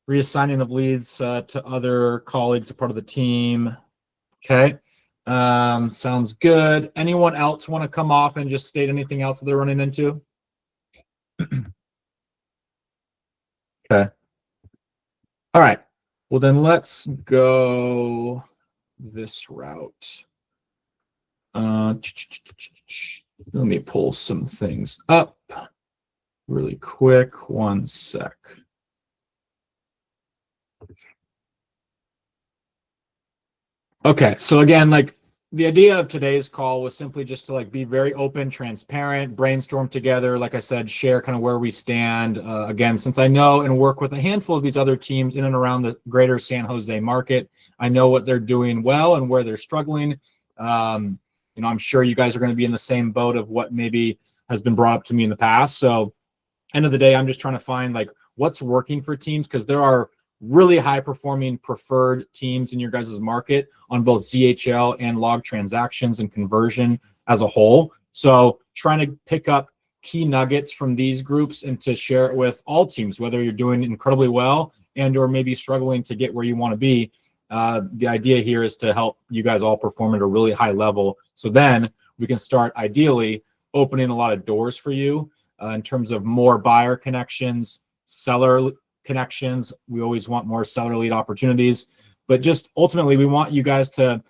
Reassigning of leads to other colleagues, a part of the team. Okay. Sounds good. Anyone else want to come off and just state anything else that they're running into? Okay. All right. Well, then let's go this route. Let me pull some things up really quick. One sec. Okay, so again, like the idea of today's call was simply just to be very open, transparent, brainstorm together. Like I said, share kind of where we stand. Again, since I know and work with a handful of these other teams in and around the greater San Jose market, I know what they're doing well and where they're struggling. I'm sure you guys are going to be in the same boat of what maybe has been brought up to me in the past. So end of the day, I'm just trying to find what's working for teams, because there are really high performing preferred teams in your guys' market on both ZHL and log transactions and conversion as a whole. So trying to pick up key nuggets from these groups and to share it with all teams, whether you're doing incredibly well and or maybe struggling to get where you want to be. The idea here is to help you guys all perform at a really high level. So then we can start ideally opening a lot of doors for you in terms of more buyer connections, seller connections. We always want more seller lead opportunities, but just ultimately we want you guys to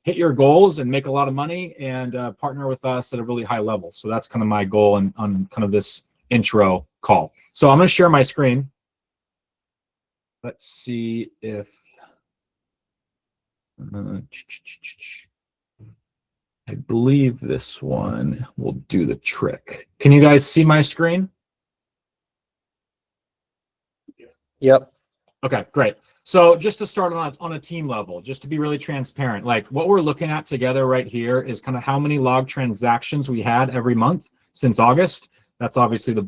hit your goals and make a lot of money and partner with us at a really high level. So that's kind of my goal on kind of this intro call. So I'm going to share my screen. Let's see if I believe this one will do the trick. Can you guys see my screen? Yep. Okay, great. So just to start on a team level, just to be really transparent, what we're looking at together right here is kind of how many log transactions we had every month since August. That's obviously the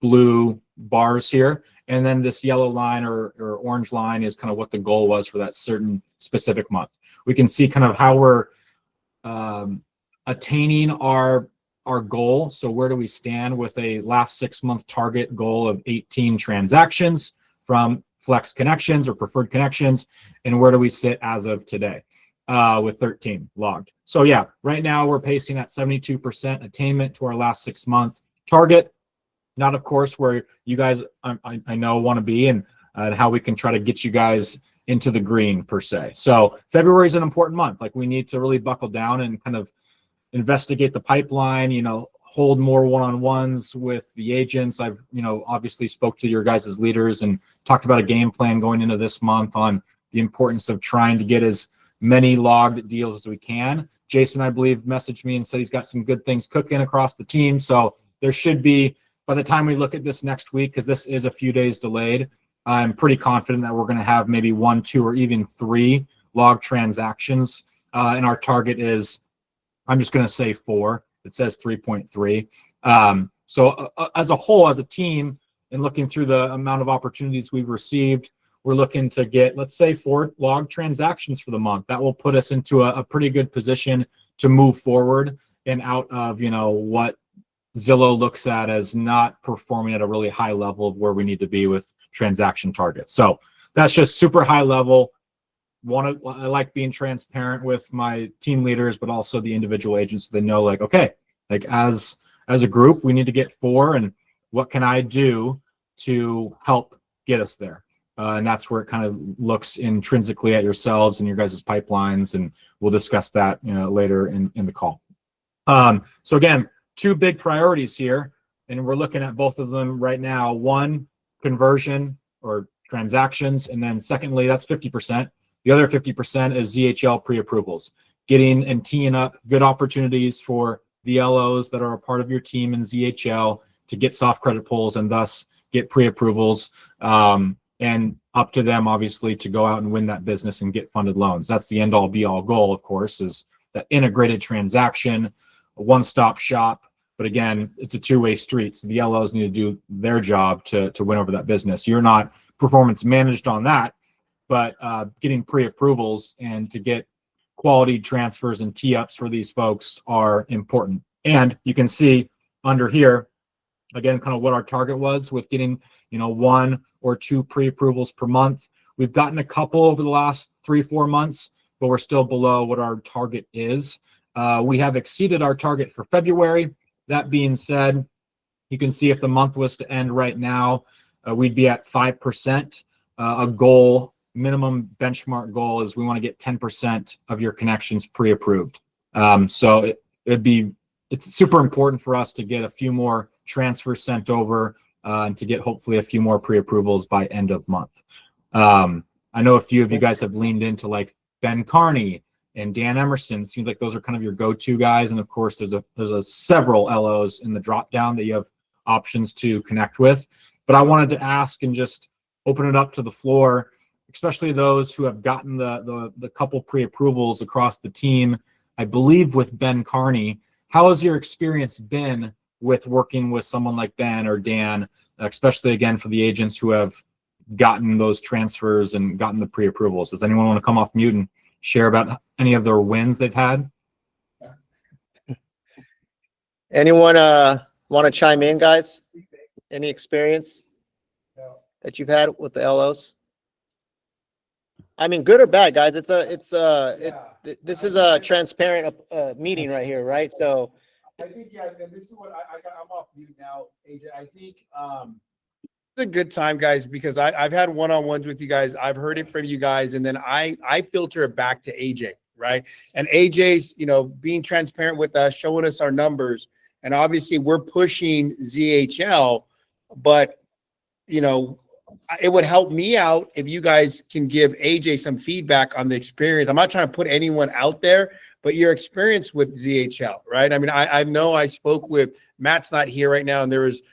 blue bars here. And then this yellow line or orange line is kind of what the goal was for that certain specific month. We can see kind of how we're attaining our goal. So where do we stand with a last 6 month target goal of 18 transactions from flex connections or preferred connections, and where do we sit as of today with 13 logged? So yeah, right now we're pacing at 72% attainment to our last 6 month target. Not of course where you guys I know want to be, and how we can try to get you guys into the green per se. So February is an important month. We need to really buckle down and kind of investigate the pipeline, hold more one-on-ones with the agents. I've, obviously spoke to your guys' leaders and talked about a game plan going into this month on the importance of trying to get as many logged deals as we can. Jason, I believe, messaged me and said he's got some good things cooking across the team. So there should be, by the time we look at this next week, because this is a few days delayed, I'm pretty confident that we're going to have maybe 1, 2, or even 3 log transactions. And our target is, I'm just going to say 4. It says 3.3. So as a whole, as a team, and looking through the amount of opportunities we've received, we're looking to get, let's say, 4 log transactions for the month. That will put us into a pretty good position to move forward and out of, what Zillow looks at as not performing at a really high level of where we need to be with transaction targets. So that's just super high level. I like being transparent with my team leaders, but also the individual agents. So they know okay, as a group, we need to get 4, and what can I do to help get us there? And that's where it kind of looks intrinsically at yourselves and your guys' pipelines. And we'll discuss that, later in the call. So again, 2 big priorities here, and we're looking at both of them right now. 1, conversion or transactions. And then secondly, that's 50%. The other 50% is ZHL pre-approvals, getting and teeing up good opportunities for the LOs that are a part of your team in ZHL to get soft credit pulls and thus get pre-approvals. And and up to them, obviously, to go out and win that business and get funded loans. That's the end all be all goal, of course, is that integrated transaction, a one-stop shop. But again, it's a two-way street. So the LOs need to do their job to win over that business. You're not performance managed on that, but getting pre-approvals and to get quality transfers and tee-ups for these folks are important. And you can see under here, again, kind of what our target was with getting, 1 or 2 pre-approvals per month. We've gotten a couple over the last 3-4 months, but we're still below what our target is. We have exceeded our target for February. That being said, you can see if the month was to end right now, we'd be at 5%. A goal, minimum benchmark goal is we want to get 10% of your connections pre-approved. So it's super important for us to get a few more transfers sent over and to get hopefully a few more pre-approvals by end of month. I know a few of you guys have leaned into like Ben Carney and Dan Emerson. Seems like those are kind of your go-to guys. And of course, there's a several LOs in the drop down that you have options to connect with. But I wanted to ask and just open it up to the floor, especially those who have gotten the couple pre-approvals across the team. I believe with Ben Carney, how has your experience been with working with someone like Ben or Dan, especially again for the agents who have gotten those transfers and gotten the pre-approvals? Does anyone want to come off mute and share about any of their wins they've had? Anyone want to chime in, guys? Any experience that you've had with the LOs? I mean, good or bad, guys. This is a transparent meeting right here, right? So I think, yeah, and this is what I'm off mute now, AJ. I think it's a good time, guys, because I've had one-on-ones with you guys. I've heard it from you guys, and then I filter it back to AJ, right? And AJ's, being transparent with us, showing us our numbers, and obviously we're pushing ZHL, but it would help me out if you guys can give AJ some feedback on the experience. I'm not trying to put anyone out there, but your experience with ZHL, right? I mean, I know I spoke with Matt's not here right now, and there was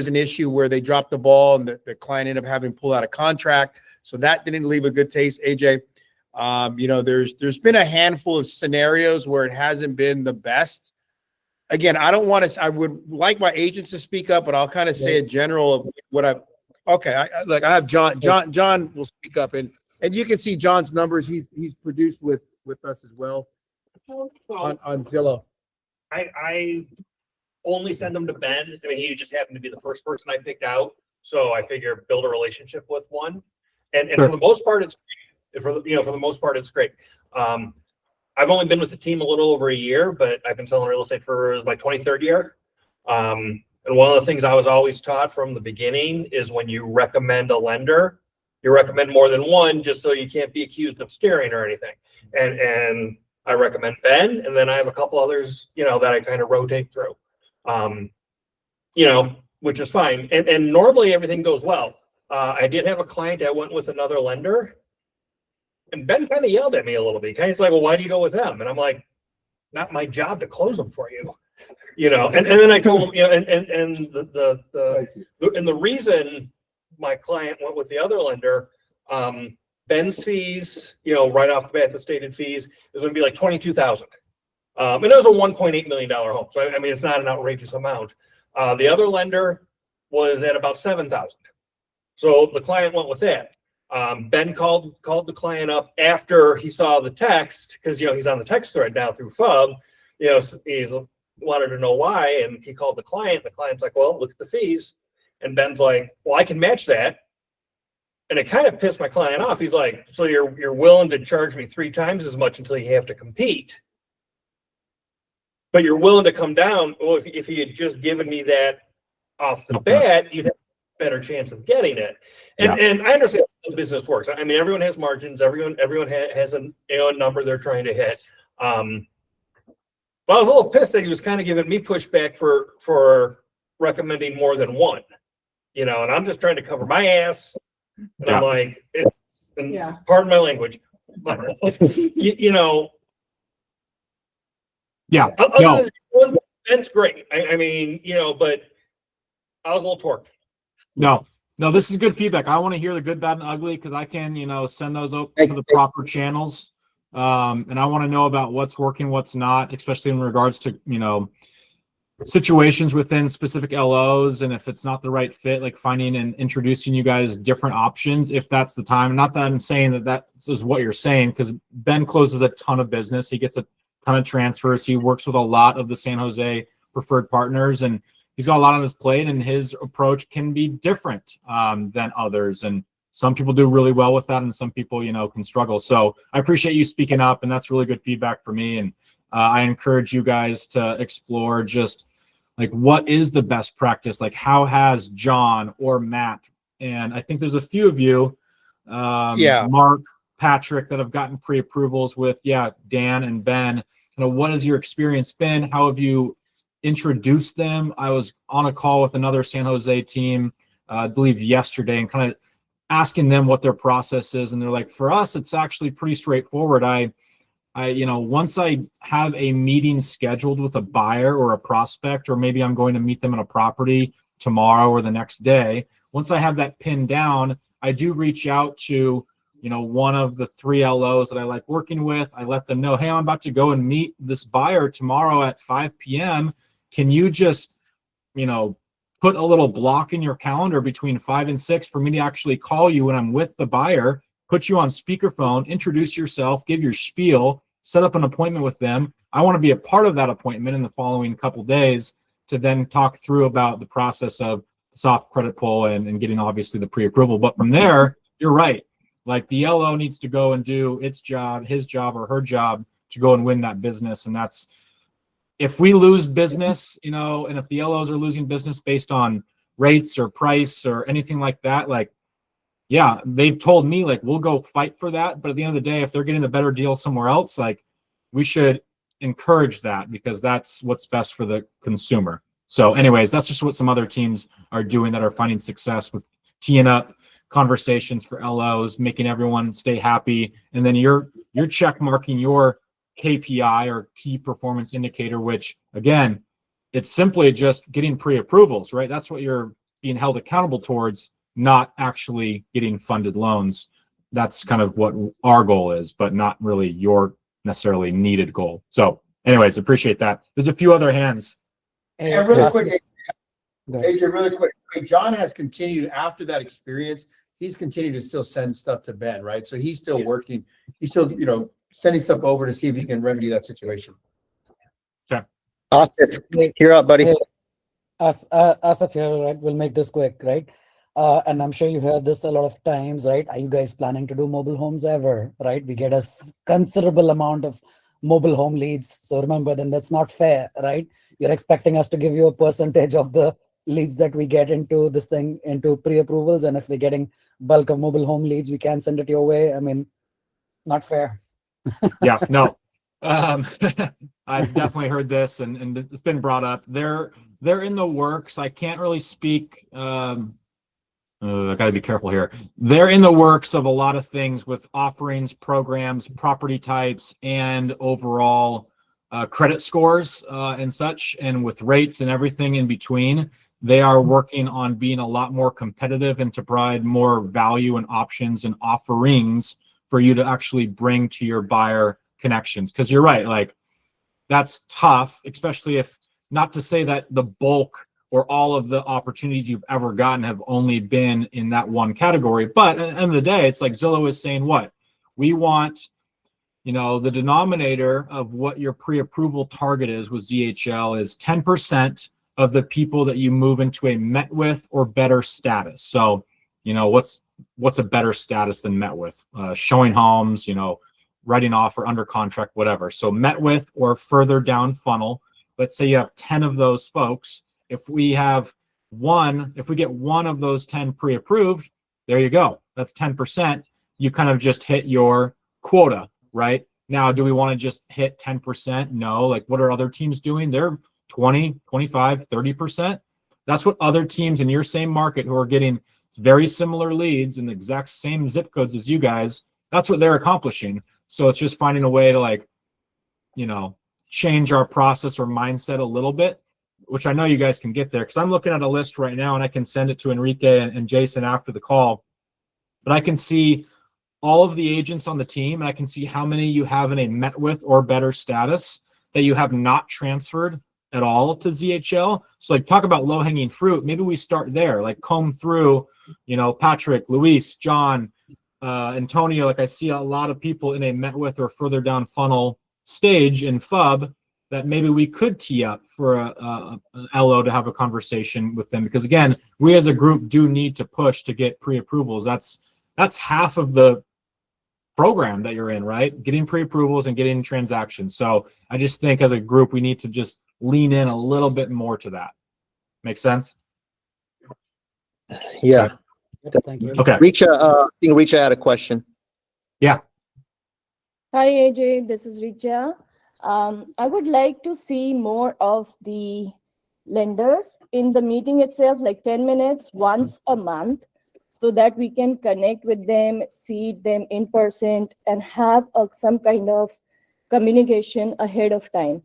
an issue where they dropped the ball and the client ended up having to pull out a contract. So that didn't leave a good taste, AJ. There's been a handful of scenarios where it hasn't been the best. Again, I would like my agents to speak up, but I'll kind of say a general of what I have John will speak up, and you can see John's numbers. He's produced with us as well on Zillow. I only send them to Ben. I mean, he just happened to be the first person I picked out, so I figure build a relationship with one. And Sure. For the most part, it's great. I've only been with the team a little over a year, but I've been selling real estate for my 23rd year. And one of the things I was always taught from the beginning is when you recommend a lender, you recommend more than one, just so you can't be accused of steering or anything. And I recommend Ben, and then I have a couple others, that I kind of rotate through, which is fine. And normally everything goes well. I did have a client that went with another lender, and Ben kind of yelled at me a little bit. He's like, well, why do you go with them? And I'm like, not my job to close them for you. And then I told him, and the reason my client went with the other lender, Ben's fees, right off the bat, the stated fees is going to be like $22,000. And it was a $1.8 million home. So, I mean, it's not an outrageous amount. The other lender was at about $7,000. So the client went with that. Ben called the client up after he saw the text, because, he's on the text thread now through FUB. He's wanted to know why, and he called the client. The client's like, well, look at the fees. And Ben's like, well, I can match that. And it kind of pissed my client off. He's like, so you're willing to charge me 3 times as much until you have to compete, but you're willing to come down. Well, if you had just given me that off the bat, you'd have a better chance of getting it. And I understand how the business works. I mean, everyone has margins. Everyone has a number they're trying to hit. But I was a little pissed that he was kind of giving me pushback for recommending more than one, and I'm just trying to cover my ass. And I'm like, pardon my language, but Yeah. Ben's great. I mean, but I was a little torqued. No, No, this is good feedback. I want to hear the good, bad, and ugly because I can, send those up Thank to the you. proper channels. And I want to know about what's working, what's not, especially in regards to, situations within specific LOs. And if it's not the right fit, like finding and introducing you guys different options, if that's the time. Not that I'm saying that is what you're saying, because Ben closes a ton of business. He gets a ton of transfers. He works with a lot of the San Jose preferred partners, and he's got a lot on his plate, and his approach can be different than others. And some people do really well with that, and some people, can struggle. So I appreciate you speaking up, and that's really good feedback for me. And I encourage you guys to explore just like what is the best practice? Like how has John or Matt, and I think there's a few of you, Mark, Patrick, that have gotten pre-approvals with, Dan and Ben. What has your experience been? How have you introduced them? I was on a call with another San Jose team, I believe yesterday, and kind of asking them what their process is. And they're like, for us, it's actually pretty straightforward. Once I have a meeting scheduled with a buyer or a prospect, or maybe I'm going to meet them at a property tomorrow or the next day, once I have that pinned down, I do reach out to, one of the 3 LOs that I like working with. I let them know, hey, I'm about to go and meet this buyer tomorrow at 5 p.m. Can you just, put a little block in your calendar between 5 and 6 for me to actually call you when I'm with the buyer, put you on speakerphone, introduce yourself, give your spiel, set up an appointment with them. I want to be a part of that appointment in the following couple days to then talk through about the process of soft credit pull and getting obviously the pre-approval. But from there, you're right. Like the LO needs to go and do its job, his job or her job to go and win that business. And that's, if we lose business, and if the LOs are losing business based on rates or price or anything like that, like, yeah, they've told me like, we'll go fight for that. But at the end of the day, if they're getting a better deal somewhere else, like we should encourage that because that's what's best for the consumer. So anyways, that's just what some other teams are doing that are finding success with teeing up conversations for LOs, making everyone stay happy. And then you're check marking your KPI or key performance indicator, which again, it's simply just getting pre-approvals, right? That's what you're being held accountable towards, not actually getting funded loans. That's kind of what our goal is, but not really your necessarily needed goal. So anyways, appreciate that. There's a few other hands. And really Yes. quick, Go ahead. AJ, really quick. I mean, John has continued after that experience. He's continued to still send stuff to Ben, right? So he's still working. He's still, sending stuff over to see if he can remedy that situation. Austin, you're up, buddy. Hey, Asif here, right? We'll make this quick, right? And I'm sure you heard this a lot of times, right? Are you guys planning to do mobile homes ever, right? We get a considerable amount of mobile home leads. So remember, then that's not fair, right? You're expecting us to give you a percentage of the leads that we get into this thing, into pre-approvals. And if we're getting bulk of mobile home leads, we can send it your way. I mean, not fair. Yeah, no. I've definitely heard this and it's been brought up. They're in the works. I can't really speak. I gotta be careful here. They're in the works of a lot of things with offerings, programs, property types, and overall credit scores and such, and with rates and everything in between. They are working on being a lot more competitive and to provide more value and options and offerings for you to actually bring to your buyer connections. Because you're right, like that's tough, especially if, not to say that the bulk or all of the opportunities you've ever gotten have only been in that one category. But at the end of the day, it's like Zillow is saying, what? We want, the denominator of what your pre-approval target is with ZHL is 10% of the people that you move into a met with or better status. So, what's a better status than met with? Showing homes, writing offer, under contract, whatever. So met with or further down funnel. Let's say you have 10 of those folks. If we get one of those 10 pre-approved, there you go. That's 10%. You kind of just hit your quota, right? Now, do we want to just hit 10%? No. Like, what are other teams doing? They're 20, 25, 30%. That's what other teams in your same market who are getting very similar leads in the exact same zip codes as you guys, that's what they're accomplishing. So it's just finding a way to change our process or mindset a little bit. which I know you guys can get there because I'm looking at a list right now and I can send it to Enrique and Jason after the call. But I can see all of the agents on the team and I can see how many you have in a met with or better status that you have not transferred at all to ZHL. So like talk about low hanging fruit. Maybe we start there, like comb through, you know, Patrick, Luis, John, Antonio. Like I see a lot of people in a met with or further down funnel stage in FUB that maybe we could tee up for an LO to have a conversation with them. Because again, we as a group do need to push to get pre-approvals. That's half of the program that you're in, right? Getting pre-approvals and getting transactions. So I just think as a group, we need to just lean in a little bit more to that. Make sense? Yeah. Thank you. Okay. I think Richa had a question. Yeah. Hi AJ, this is Richa. I would like to see more of the lenders in the meeting itself, like 10 minutes once a month, so that we can connect with them, see them in person, and have some kind of communication ahead of time.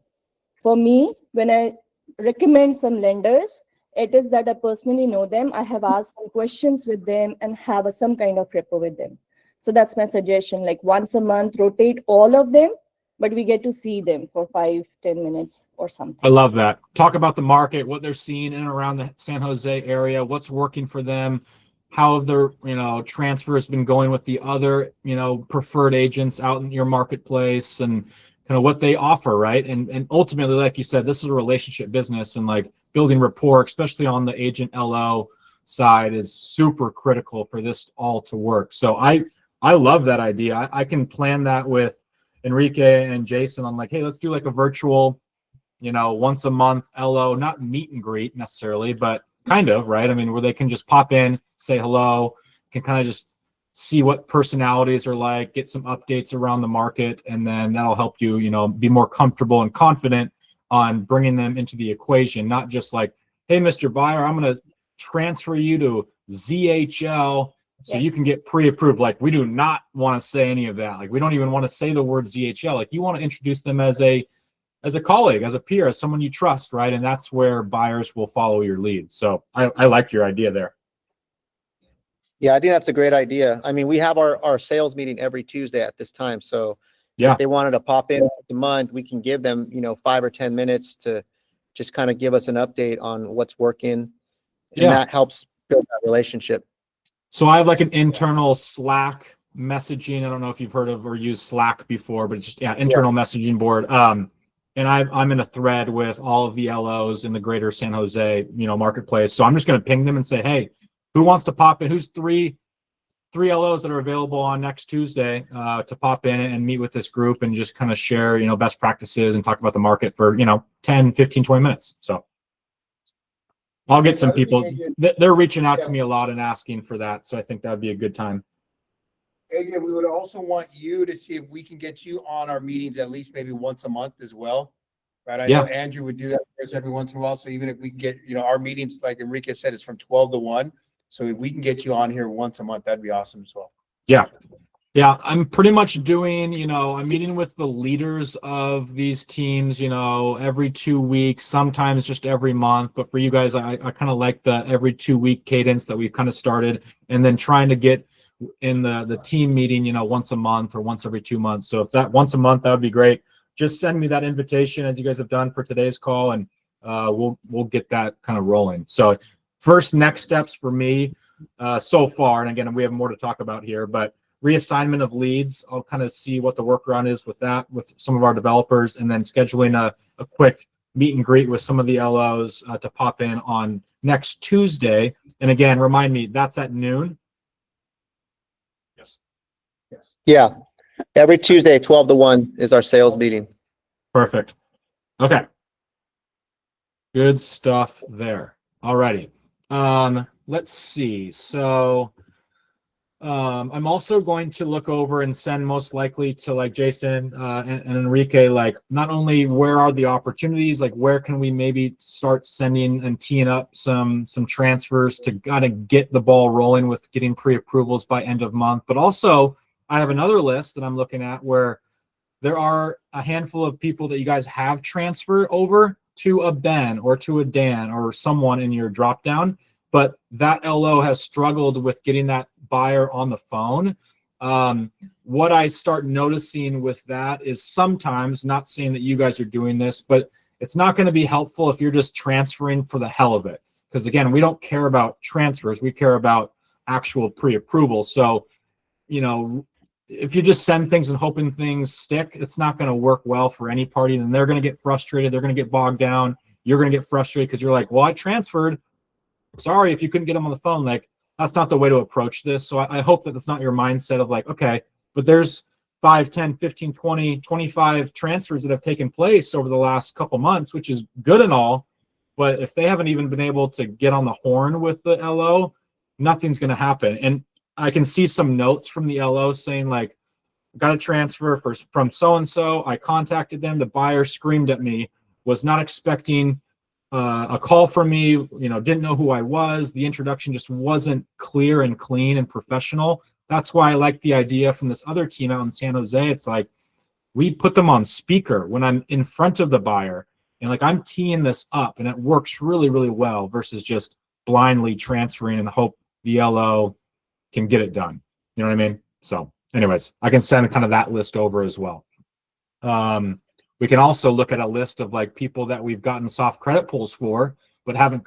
For me, when I recommend some lenders, it is that I personally know them. I have asked some questions with them and have some kind of rapport with them. So that's my suggestion, like once a month, rotate all of them, but we get to see them for 5-10 minutes or something. I love that. Talk about the market, what they're seeing in and around the San Jose area, what's working for them, how their, you know, transfer has been going with the other, you know, preferred agents out in your marketplace and kind of what they offer, right? And ultimately, like you said, this is a relationship business, and like building rapport, especially on the agent LO side, is super critical for this all to work. So I love that idea. I can plan that with Enrique and Jason. I'm like, hey, let's do like a virtual, you know, once a month LO, not meet and greet necessarily, but kind of, right? I mean, where they can just pop in, say hello, can kind of just see what personalities are like, get some updates around the market, and then that'll help you, you know, be more comfortable and confident on bringing them into the equation, not just like, hey, Mr. Buyer, I'm going to transfer you to ZHL so you can get pre-approved. Like, we do not want to say any of that. Like, we don't even want to say the word ZHL. Like, you want to introduce them as a colleague, as a peer, as someone you trust, right? And that's where buyers will follow your lead. So I like your idea there. Yeah, I think that's a great idea. I mean, we have our sales meeting every Tuesday at this time. So Yeah. if they wanted to pop in the month, we can give them, you know, 5 or 10 minutes to just kind of give us an update on what's working. And Yeah. that helps build that relationship. So I have like an internal Slack messaging. I don't know if you've heard of or used Slack before, but it's just, internal messaging board. And I'm in a thread with all of the LOs in the greater San Jose, you know, marketplace. So I'm just going to ping them and say, hey, who wants to pop in? Who's three LOs that are available on next Tuesday to pop in and meet with this group and just kind of share, you know, best practices and talk about the market for, you know, 10, 15, 20 minutes. So I'll get some people. They're reaching out to me a lot and asking for that. So I think that'd be a good time. AJ, we would also want you to see if we can get you on our meetings at least maybe once a month as well. Right. I know Andrew would do that for us every once in a while. So even if we get, you know, our meetings, like Enrique said, is from 12 to 1. So if we can get you on here once a month, that'd be awesome as well. Yeah. Yeah. I'm pretty much doing, you know, I'm meeting with the leaders of these teams, you know, every 2 weeks, sometimes just every month. But for you guys, I kind of like the every 2 week cadence that we've kind of started, and then trying to get in the team meeting, you know, once a month or once every 2 months. So if that once a month, that would be great. Just send me that invitation as you guys have done for today's call, and we'll get that kind of rolling. So first next steps for me so far, and again, we have more to talk about here, but reassignment of leads. I'll kind of see what the workaround is with that, with some of our developers, and then scheduling a quick meet and greet with some of the LOs to pop in on next Tuesday. And again, remind me, that's at noon. Yes. Yeah. Every Tuesday, 12 to 1 is our sales meeting. Perfect. Okay. Good stuff there. Alrighty. Let's see. So I'm also going to look over and send most likely to like Jason and Enrique, like not only where are the opportunities, like where can we maybe start sending and teeing up some transfers to kind of get the ball rolling with getting pre-approvals by end of month. But also I have another list that I'm looking at where there are a handful of people that you guys have transferred over to a Ben or to a Dan or someone in your drop down, but that LO has struggled with getting that buyer on the phone. What I start noticing with that is sometimes, not saying that you guys are doing this, but it's not going to be helpful if you're just transferring for the hell of it. Because again, we don't care about transfers. We care about actual pre-approval. So, you know, if you just send things and hoping things stick, it's not going to work well for any party. Then they're going to get frustrated. They're going to get bogged down. You're going to get frustrated because you're like, well, I transferred. Sorry if you couldn't get them on the phone. Like, that's not the way to approach this. So I hope that that's not your mindset of like, okay, but there's 5, 10, 15, 20, 25 transfers that have taken place over the last couple months, which is good and all. But if they haven't even been able to get on the horn with the LO, nothing's going to happen. And I can see some notes from the LO saying like, got a transfer from so-and-so. I contacted them. The buyer screamed at me, was not expecting a call from me, you know, didn't know who I was. The introduction just wasn't clear and clean and professional. That's why I like the idea from this other team out in San Jose. It's like, we put them on speaker when I'm in front of the buyer and like I'm teeing this up and it works really, really well versus just blindly transferring and hope the LO can get it done. You know what I mean? So anyways, I can send kind of that list over as well. We can also look at a list of like people that we've gotten soft credit pulls for, but haven't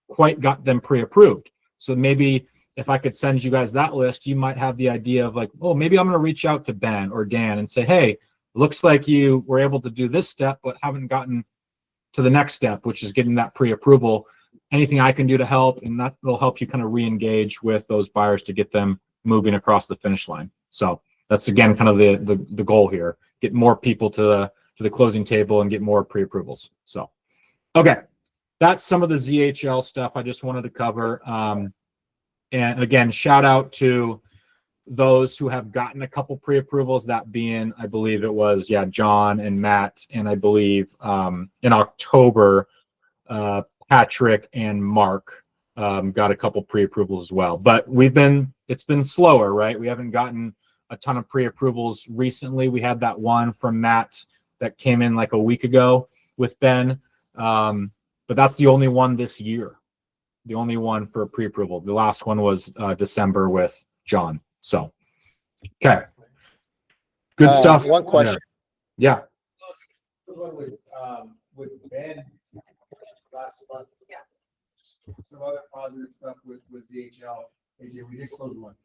quite got them pre-approved. So maybe if I could send you guys that list, you might have the idea of like, oh, maybe I'm going to reach out to Ben or Dan and say, hey, looks like you were able to do this step, but haven't gotten to the next step, which is getting that pre-approval. Anything I can do to help, and that will help you kind of re-engage with those buyers to get them moving across the finish line. So that's again kind of the goal here: get more people to the closing table and get more pre-approvals. So, okay, that's some of the ZHL stuff I just wanted to cover. And again, shout out to those who have gotten a couple pre-approvals. That being, I believe it was John and Matt, and I believe in October, Patrick and Mark got a couple pre-approvals as well. But it's been slower, right? We haven't gotten a ton of pre-approvals recently. We had that one from Matt that came in like a week ago with Ben. But that's the only one this year. The only one for pre-approval. The last one was December with John. So, okay. Good stuff. One question. Yeah. With Ben last month. Yeah. Some other positive stuff with ZHL. AJ, we did close one.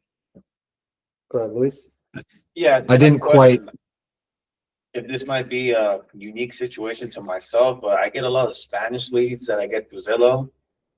Go ahead, Luis. Yeah. I didn't quite. If this might be a unique situation to myself, but I get a lot of Spanish leads that I get through Zillow,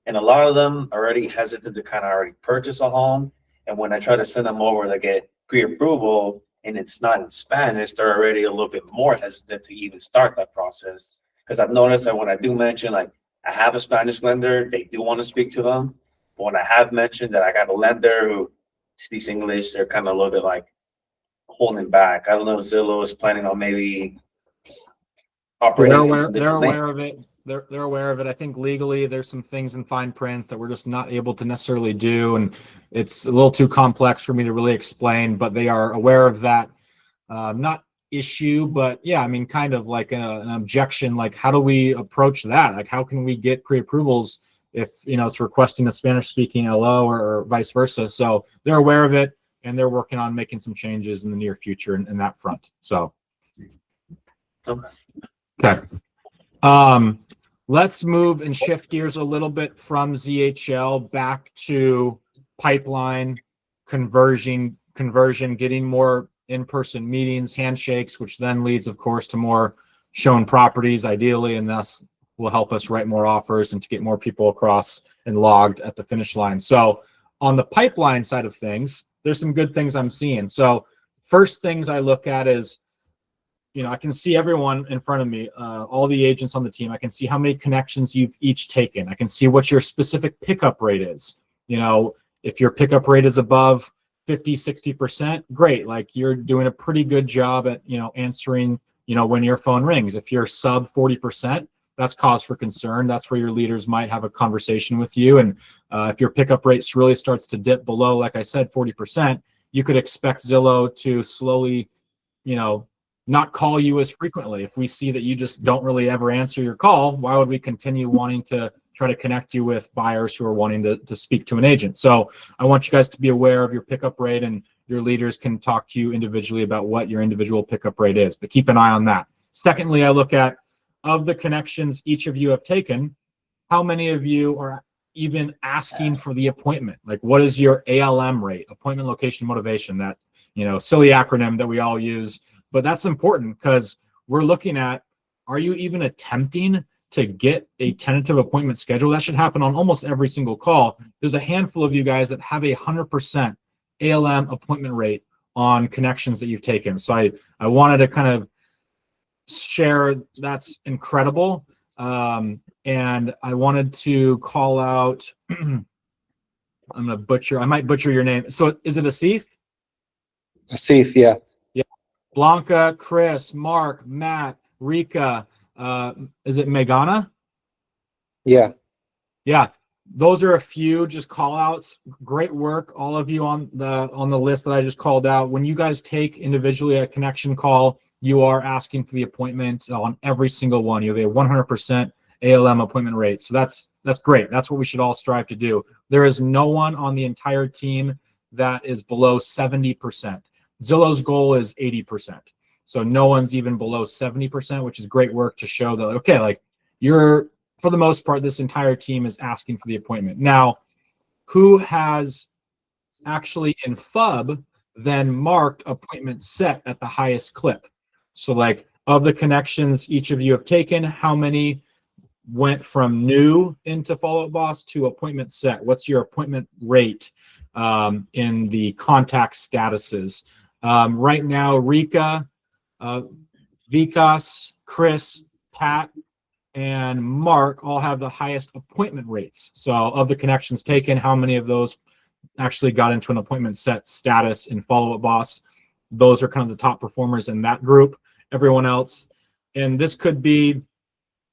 and a lot of them are already hesitant to kind of already purchase a home. And when I try to send them over to get pre-approval and it's not in Spanish, they're already a little bit more hesitant to even start that process. Because I've noticed that when I do mention, like, I have a Spanish lender, they do want to speak to them. But when I have mentioned that I got a lender who speaks English, they're kind of a little bit like holding back. I don't know if Zillow is planning on maybe operating. They're aware of it. They're aware of it. I think legally there's some things in fine prints that we're just not able to necessarily do, and it's a little too complex for me to really explain, but they are aware of that. Not issue, but yeah, I mean, kind of like an objection, like how do we approach that? Like how can we get pre-approvals if, you know, it's requesting a Spanish speaking LO or vice versa? So they're aware of it and they're working on making some changes in the near future in that front. So, okay. Let's move and shift gears a little bit from ZHL back to pipeline conversion, getting more in-person meetings, handshakes, which then leads, of course, to more shown properties, ideally, and thus will help us write more offers and to get more people across and logged at the finish line. So on the pipeline side of things, there's some good things I'm seeing. So first things I look at is, you know, I can see everyone in front of me, all the agents on the team. I can see how many connections you've each taken. I can see what your specific pickup rate is. You know, if your pickup rate is above 50, 60%, great. Like you're doing a pretty good job at, you know, answering, you know, when your phone rings. If you're sub 40%, that's cause for concern. That's where your leaders might have a conversation with you. And if your pickup rate really starts to dip below, like I said, 40%, you could expect Zillow to slowly, you know, not call you as frequently. If we see that you just don't really ever answer your call, why would we continue wanting to try to connect you with buyers who are wanting to speak to an agent? So I want you guys to be aware of your pickup rate, and your leaders can talk to you individually about what your individual pickup rate is, but keep an eye on that. Secondly, I look at, of the connections each of you have taken, how many of you are even asking for the appointment? Like, what is your ALM rate, appointment location motivation, that, you know, silly acronym that we all use? But that's important because we're looking at, are you even attempting to get a tentative appointment schedule? That should happen on almost every single call. There's a handful of you guys that have 100% ALM appointment rate on connections that you've taken. So I wanted to kind of share, that's incredible. And I wanted to call out, I might butcher your name. So is it Asif? Asif, yeah. Blanca, Chris, Mark, Matt, Rika, is it Megana? Yeah. Yeah, those are a few just call outs. Great work, all of you on the list that I just called out. When you guys take individually a connection call, you are asking for the appointment on every single one. You have a 100% ALM appointment rate. So that's great. That's what we should all strive to do. There is no one on the entire team that is below 70%. Zillow's goal is 80%. So no one's even below 70%, which is great work to show that, okay, like, you're, for the most part, this entire team is asking for the appointment. Now, who has actually in FUB then marked appointment set at the highest clip? So like, of the connections each of you have taken, how many went from new into Follow Up Boss to appointment set? What's your appointment rate in the contact statuses? Right now, Rika, Vikas, Chris, Pat, and Mark all have the highest appointment rates. So of the connections taken, how many of those actually got into an appointment set status in Follow Up Boss? Those are kind of the top performers in that group. Everyone else, and this could be,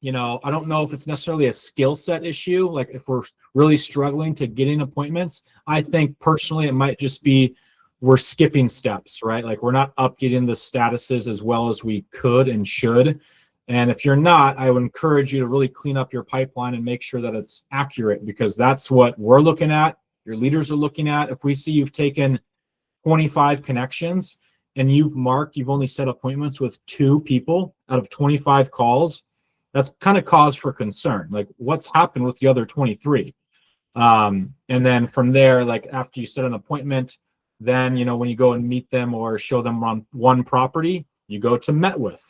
you know, I don't know if it's necessarily a skill set issue. Like, if we're really struggling to getting appointments, I think personally it might just be we're skipping steps, right? Like, we're not updating the statuses as well as we could and should. And if you're not, I would encourage you to really clean up your pipeline and make sure that it's accurate, because that's what we're looking at. Your leaders are looking at. If we see you've taken 25 connections and you've only set appointments with 2 people out of 25 calls, that's kind of cause for concern. Like, what's happened with the other 23? And then from there, like, after you set an appointment, then, you know, when you go and meet them or show them on one property, you go to met with.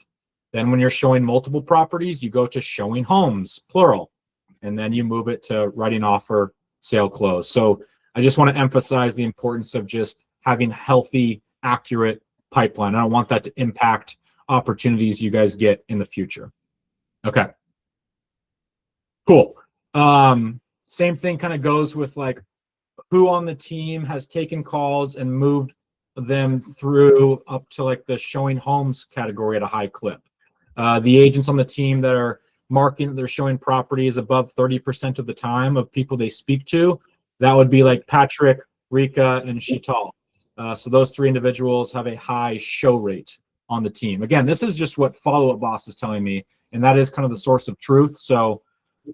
Then when you're showing multiple properties, you go to showing homes, plural. And then you move it to writing offer, sale, close. So I just want to emphasize the importance of just having healthy, accurate pipeline. I don't want that to impact opportunities you guys get in the future. Okay. Cool. Same thing kind of goes with, like, who on the team has taken calls and moved them through up to like the showing homes category at a high clip. The agents on the team that are marking that they're showing properties above 30% of the time of people they speak to, that would be like Patrick, Rika, and Shital. So those 3 individuals have a high show rate on the team. Again, this is just what Follow Up Boss is telling me, and that is kind of the source of truth. So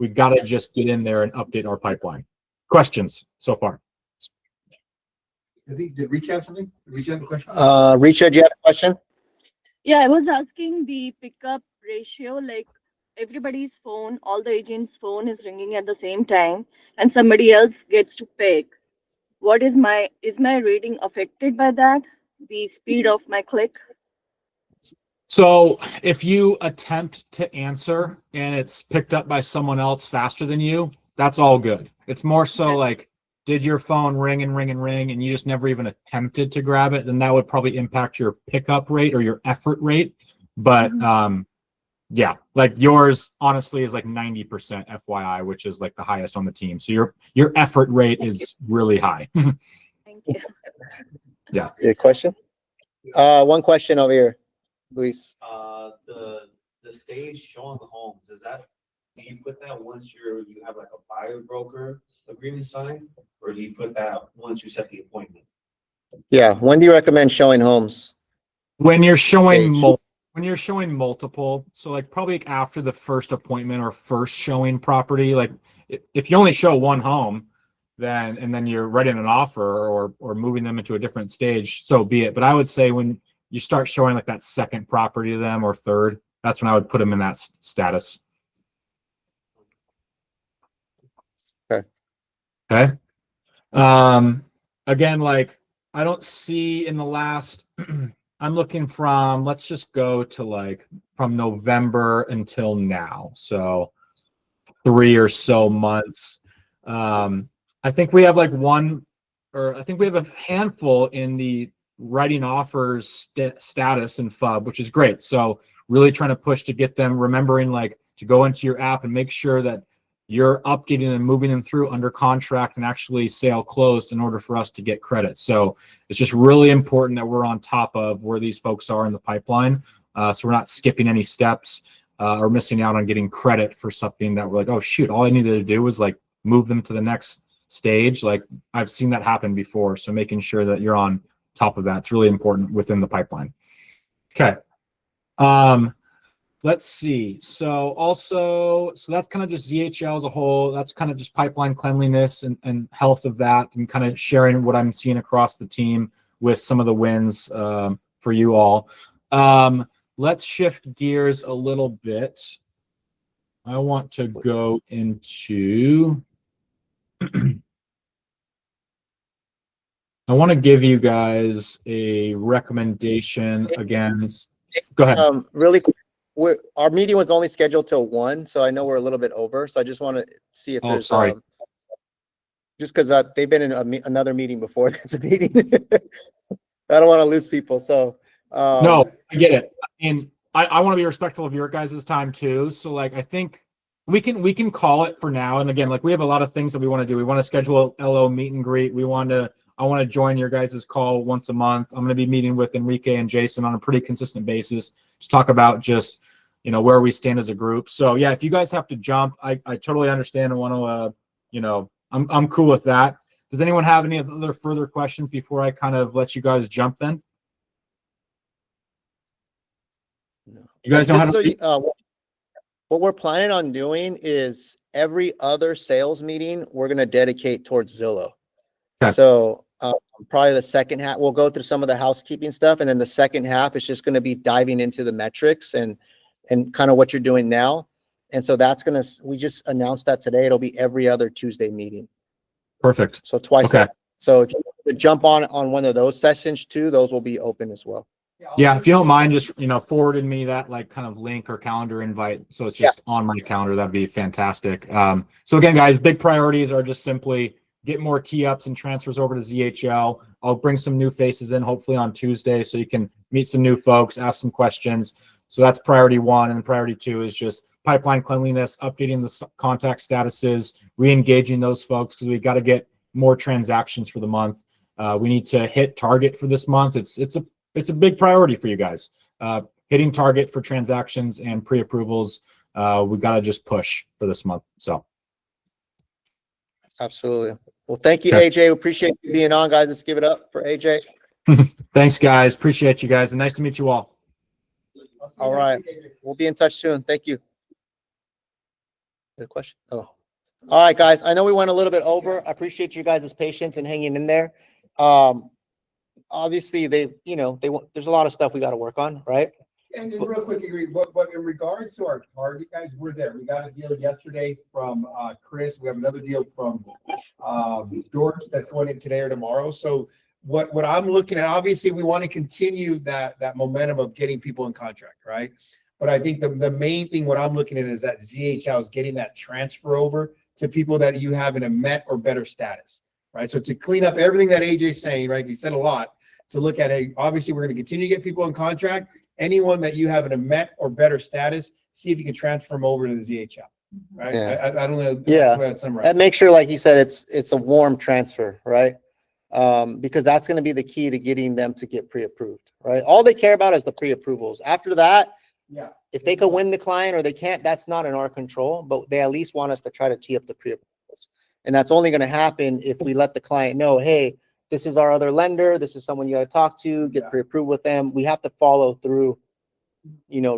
we've got to just get in there and update our pipeline. Questions so far? I think, did Rich have something? Did Rich have a question? Richa, do you have a question? Yeah, I was asking the pickup ratio, like, everybody's phone, all the agents' phone is ringing at the same time and somebody else gets to pick. What is my rating affected by that? The speed of my click? So if you attempt to answer and it's picked up by someone else faster than you, that's all good. It's more so like, did your phone ring and ring and ring and you just never even attempted to grab it, then that would probably impact your pickup rate or your effort rate. But yeah, like yours honestly is like 90% FYI, which is like the highest on the team. So your effort rate is really high. Thank you. Yeah. Good question. One question over here, Luis. The stage showing the homes, is that, do you put that once you have like a buyer broker agreement signed, or do you put that once you set the appointment? Yeah. When do you recommend showing homes? When you're showing Stage. when you're showing multiple, so like probably after the first appointment or first showing property, like if you only show one home, then you're writing an offer or moving them into a different stage, so be it. But I would say when you start showing like that second property to them or third, that's when I would put them in that status. Okay. Again, like I don't see in the last, I'm looking from, let's just go to like from November until now. So 3 or so months. I think we have like I think we have a handful in the writing offers status and FUB, which is great. So really trying to push to get them remembering like to go into your app and make sure that you're updating and moving them through under contract and actually sale closed in order for us to get credit. So it's just really important that we're on top of where these folks are in the pipeline. So we're not skipping any steps or missing out on getting credit for something that we're like, oh shoot, all I needed to do was like move them to the next stage. Like I've seen that happen before. So making sure that you're on top of that, it's really important within the pipeline. Okay. Let's see. So that's kind of just ZHL as a whole. That's kind of just pipeline cleanliness and health of that, and kind of sharing what I'm seeing across the team with some of the wins for you all. Let's shift gears a little bit. I want to go into I want to give you guys a recommendation again. Go ahead. Really quick, our meeting was only scheduled till 1, so I know we're a little bit over. So I just want to see if there's sorry. Just because they've been in another meeting before this meeting. I don't want to lose people. So no, I get it. And I want to be respectful of your guys' time too. So like I think we can call it for now. And again, like we have a lot of things that we want to do. We want to schedule a LO meet and greet. I want to join your guys' call once a month. I'm going to be meeting with Enrique and Jason on a pretty consistent basis to talk about just, where we stand as a group. So yeah, if you guys have to jump, I totally understand and want to, I'm cool with that. Does anyone have any other further questions before I kind of let you guys jump then? You guys know how to what we're planning on doing is every other sales meeting we're going to dedicate towards Zillow. Okay. So probably the second half, we'll go through some of the housekeeping stuff. And then the second half is just going to be diving into the metrics and kind of what you're doing now. And so we just announced that today. It'll be every other Tuesday meeting. Perfect. So twice. Okay. So if you want to jump on one of those sessions too, those will be open as well. Yeah, if you don't mind just, forwarding me that like kind of link or calendar invite. So it's just on my calendar. That'd be fantastic. So again, guys, big priorities are just simply get more tee-ups and transfers over to ZHL. I'll bring some new faces in hopefully on Tuesday so you can meet some new folks, ask some questions. So that's priority 1. And priority 2 is just pipeline cleanliness, updating the contact statuses, re-engaging those folks because we got to get more transactions for the month. We need to hit target for this month. It's a big priority for you guys. Hitting target for transactions and pre-approvals. We got to just push for this month. So. Absolutely. Well, thank you, AJ. Appreciate you being on, guys. Let's give it up for AJ. Thanks, guys. Appreciate you guys. And nice to meet you all. All right. We'll be in touch soon. Thank you. Good question. Oh, all right, guys. I know we went a little bit over. I appreciate you guys' patience and hanging in there. Obviously there's a lot of stuff we got to work on, right? And real quick, agree. But in regards to our target, guys, we're there. We got a deal yesterday from Chris. We have another deal from George that's going in today or tomorrow. So what I'm looking at, obviously, we want to continue that momentum of getting people in contract, right? But I think the main thing what I'm looking at is that ZHL is getting that transfer over to people that you have in a met or better status, right? So to clean up everything that AJ's saying, right? He said a lot. To look at, hey, obviously, we're going to continue to get people in contract. Anyone that you have in a met or better status, see if you can transfer them over to the ZHL, right? Yeah. I don't know. Yeah. That make sure, like you said, it's a warm transfer, right? Because that's going to be the key to getting them to get pre-approved, right? All they care about is the pre-approvals. After that, if they can win the client or they can't, that's not in our control, but they at least want us to try to tee up the pre-approvals. And that's only going to happen if we let the client know, hey, this is our other lender. This is someone you got to talk to, get pre-approved with them. We have to follow through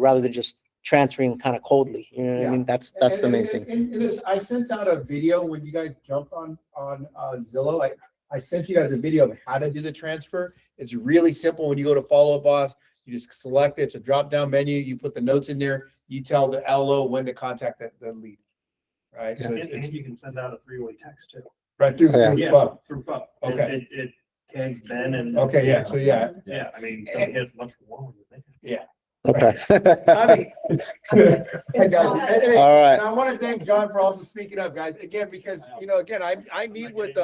rather than just transferring kind of coldly. You know what I Yeah. mean? That's the And- main and- thing. And this, I sent out a video when you guys jumped on Zillow. I sent you guys a video of how to do the transfer. It's really simple. When you go to Follow Up Boss, you just select it. It's a drop-down menu. You put the notes in there. You tell the LO when to contact the lead. Right? So it's you can send out a three-way text too. right through Yeah. FUB. Through phone. Okay. It tags Ben and. Okay, yeah, so yeah. Yeah, I mean, it doesn't get much warmer than that. Okay. I mean, I got it. Hey, All right. and I want to thank John for also speaking up, guys. Again, because again, I meet with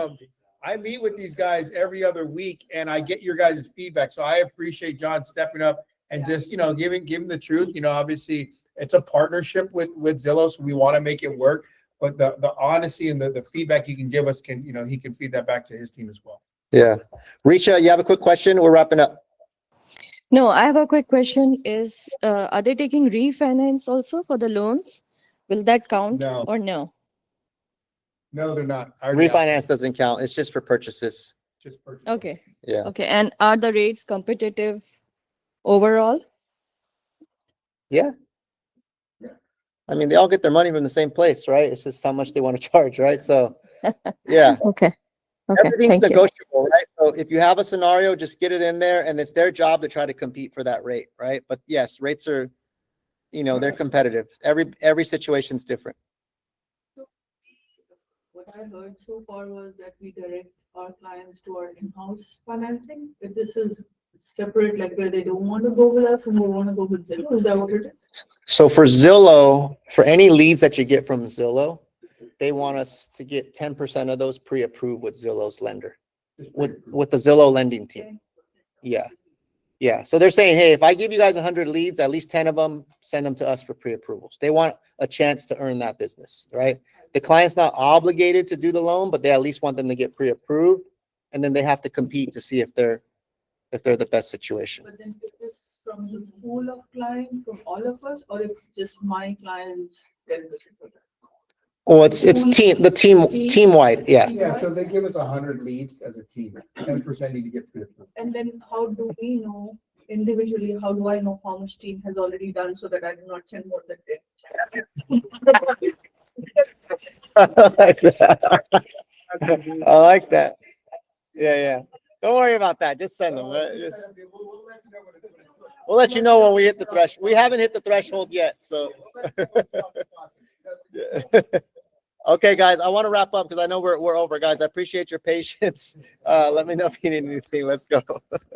I meet with these guys every other week, and I get your guys' feedback. So I appreciate John stepping up and just giving the truth. Obviously, it's a partnership with Zillow, so we want to make it work. But the honesty and the feedback you can give us he can feed that back to his team as well. Yeah. Richa, you have a quick question? We're wrapping up. No, I have a quick question. Are they taking refinance also for the loans? Will that count No. or no? No, they're not. I already Refinance asked doesn't count. It's just for purchases. them. Just purchase. Okay, Yeah. okay. And are the rates competitive overall? Yeah. I mean, they all get their money from the same place, right? It's just how much they want to charge, right? So, yeah. Okay. Okay, Everything's thank you. negotiable, right? So if you have a scenario, just get it in there, and it's their job to try to compete for that rate, right? But yes, rates are, they're competitive. Every situation's different. What I heard so far was that we direct our clients to our in-house financing. If this is separate, like where they don't want to go with us and they want to go with Zillow, is that what it is? So for Zillow, for any leads that you get from Zillow, they want us to get 10% of those pre-approved with Zillow's lender, with the Zillow lending team. Yeah. Yeah. So they're saying, hey, if I give you guys 100 leads, at least 10 of them, send them to us for pre-approvals. They want a chance to earn that business, right? The client's not obligated to do the loan, but they at least want them to get pre-approved. And then they have to compete to see if they're the best situation. But then is this from the pool of clients, from all of us, or it's just my clients? 10% of that? Well, it's team wide. Yeah. Yeah, so they give us 100 leads as a team. 10% need to get pre-approved. And then how do we know individually, how do I know how much team has already done so that I do not send more than 10? I like that. I like that. Yeah, yeah. Don't worry about that. Just send them. We'll let you know when we hit the threshold. We haven't hit the threshold yet, so. Okay, guys, I want to wrap up because I know we're over, guys. I appreciate your patience. Let me know if you need anything. Let's go.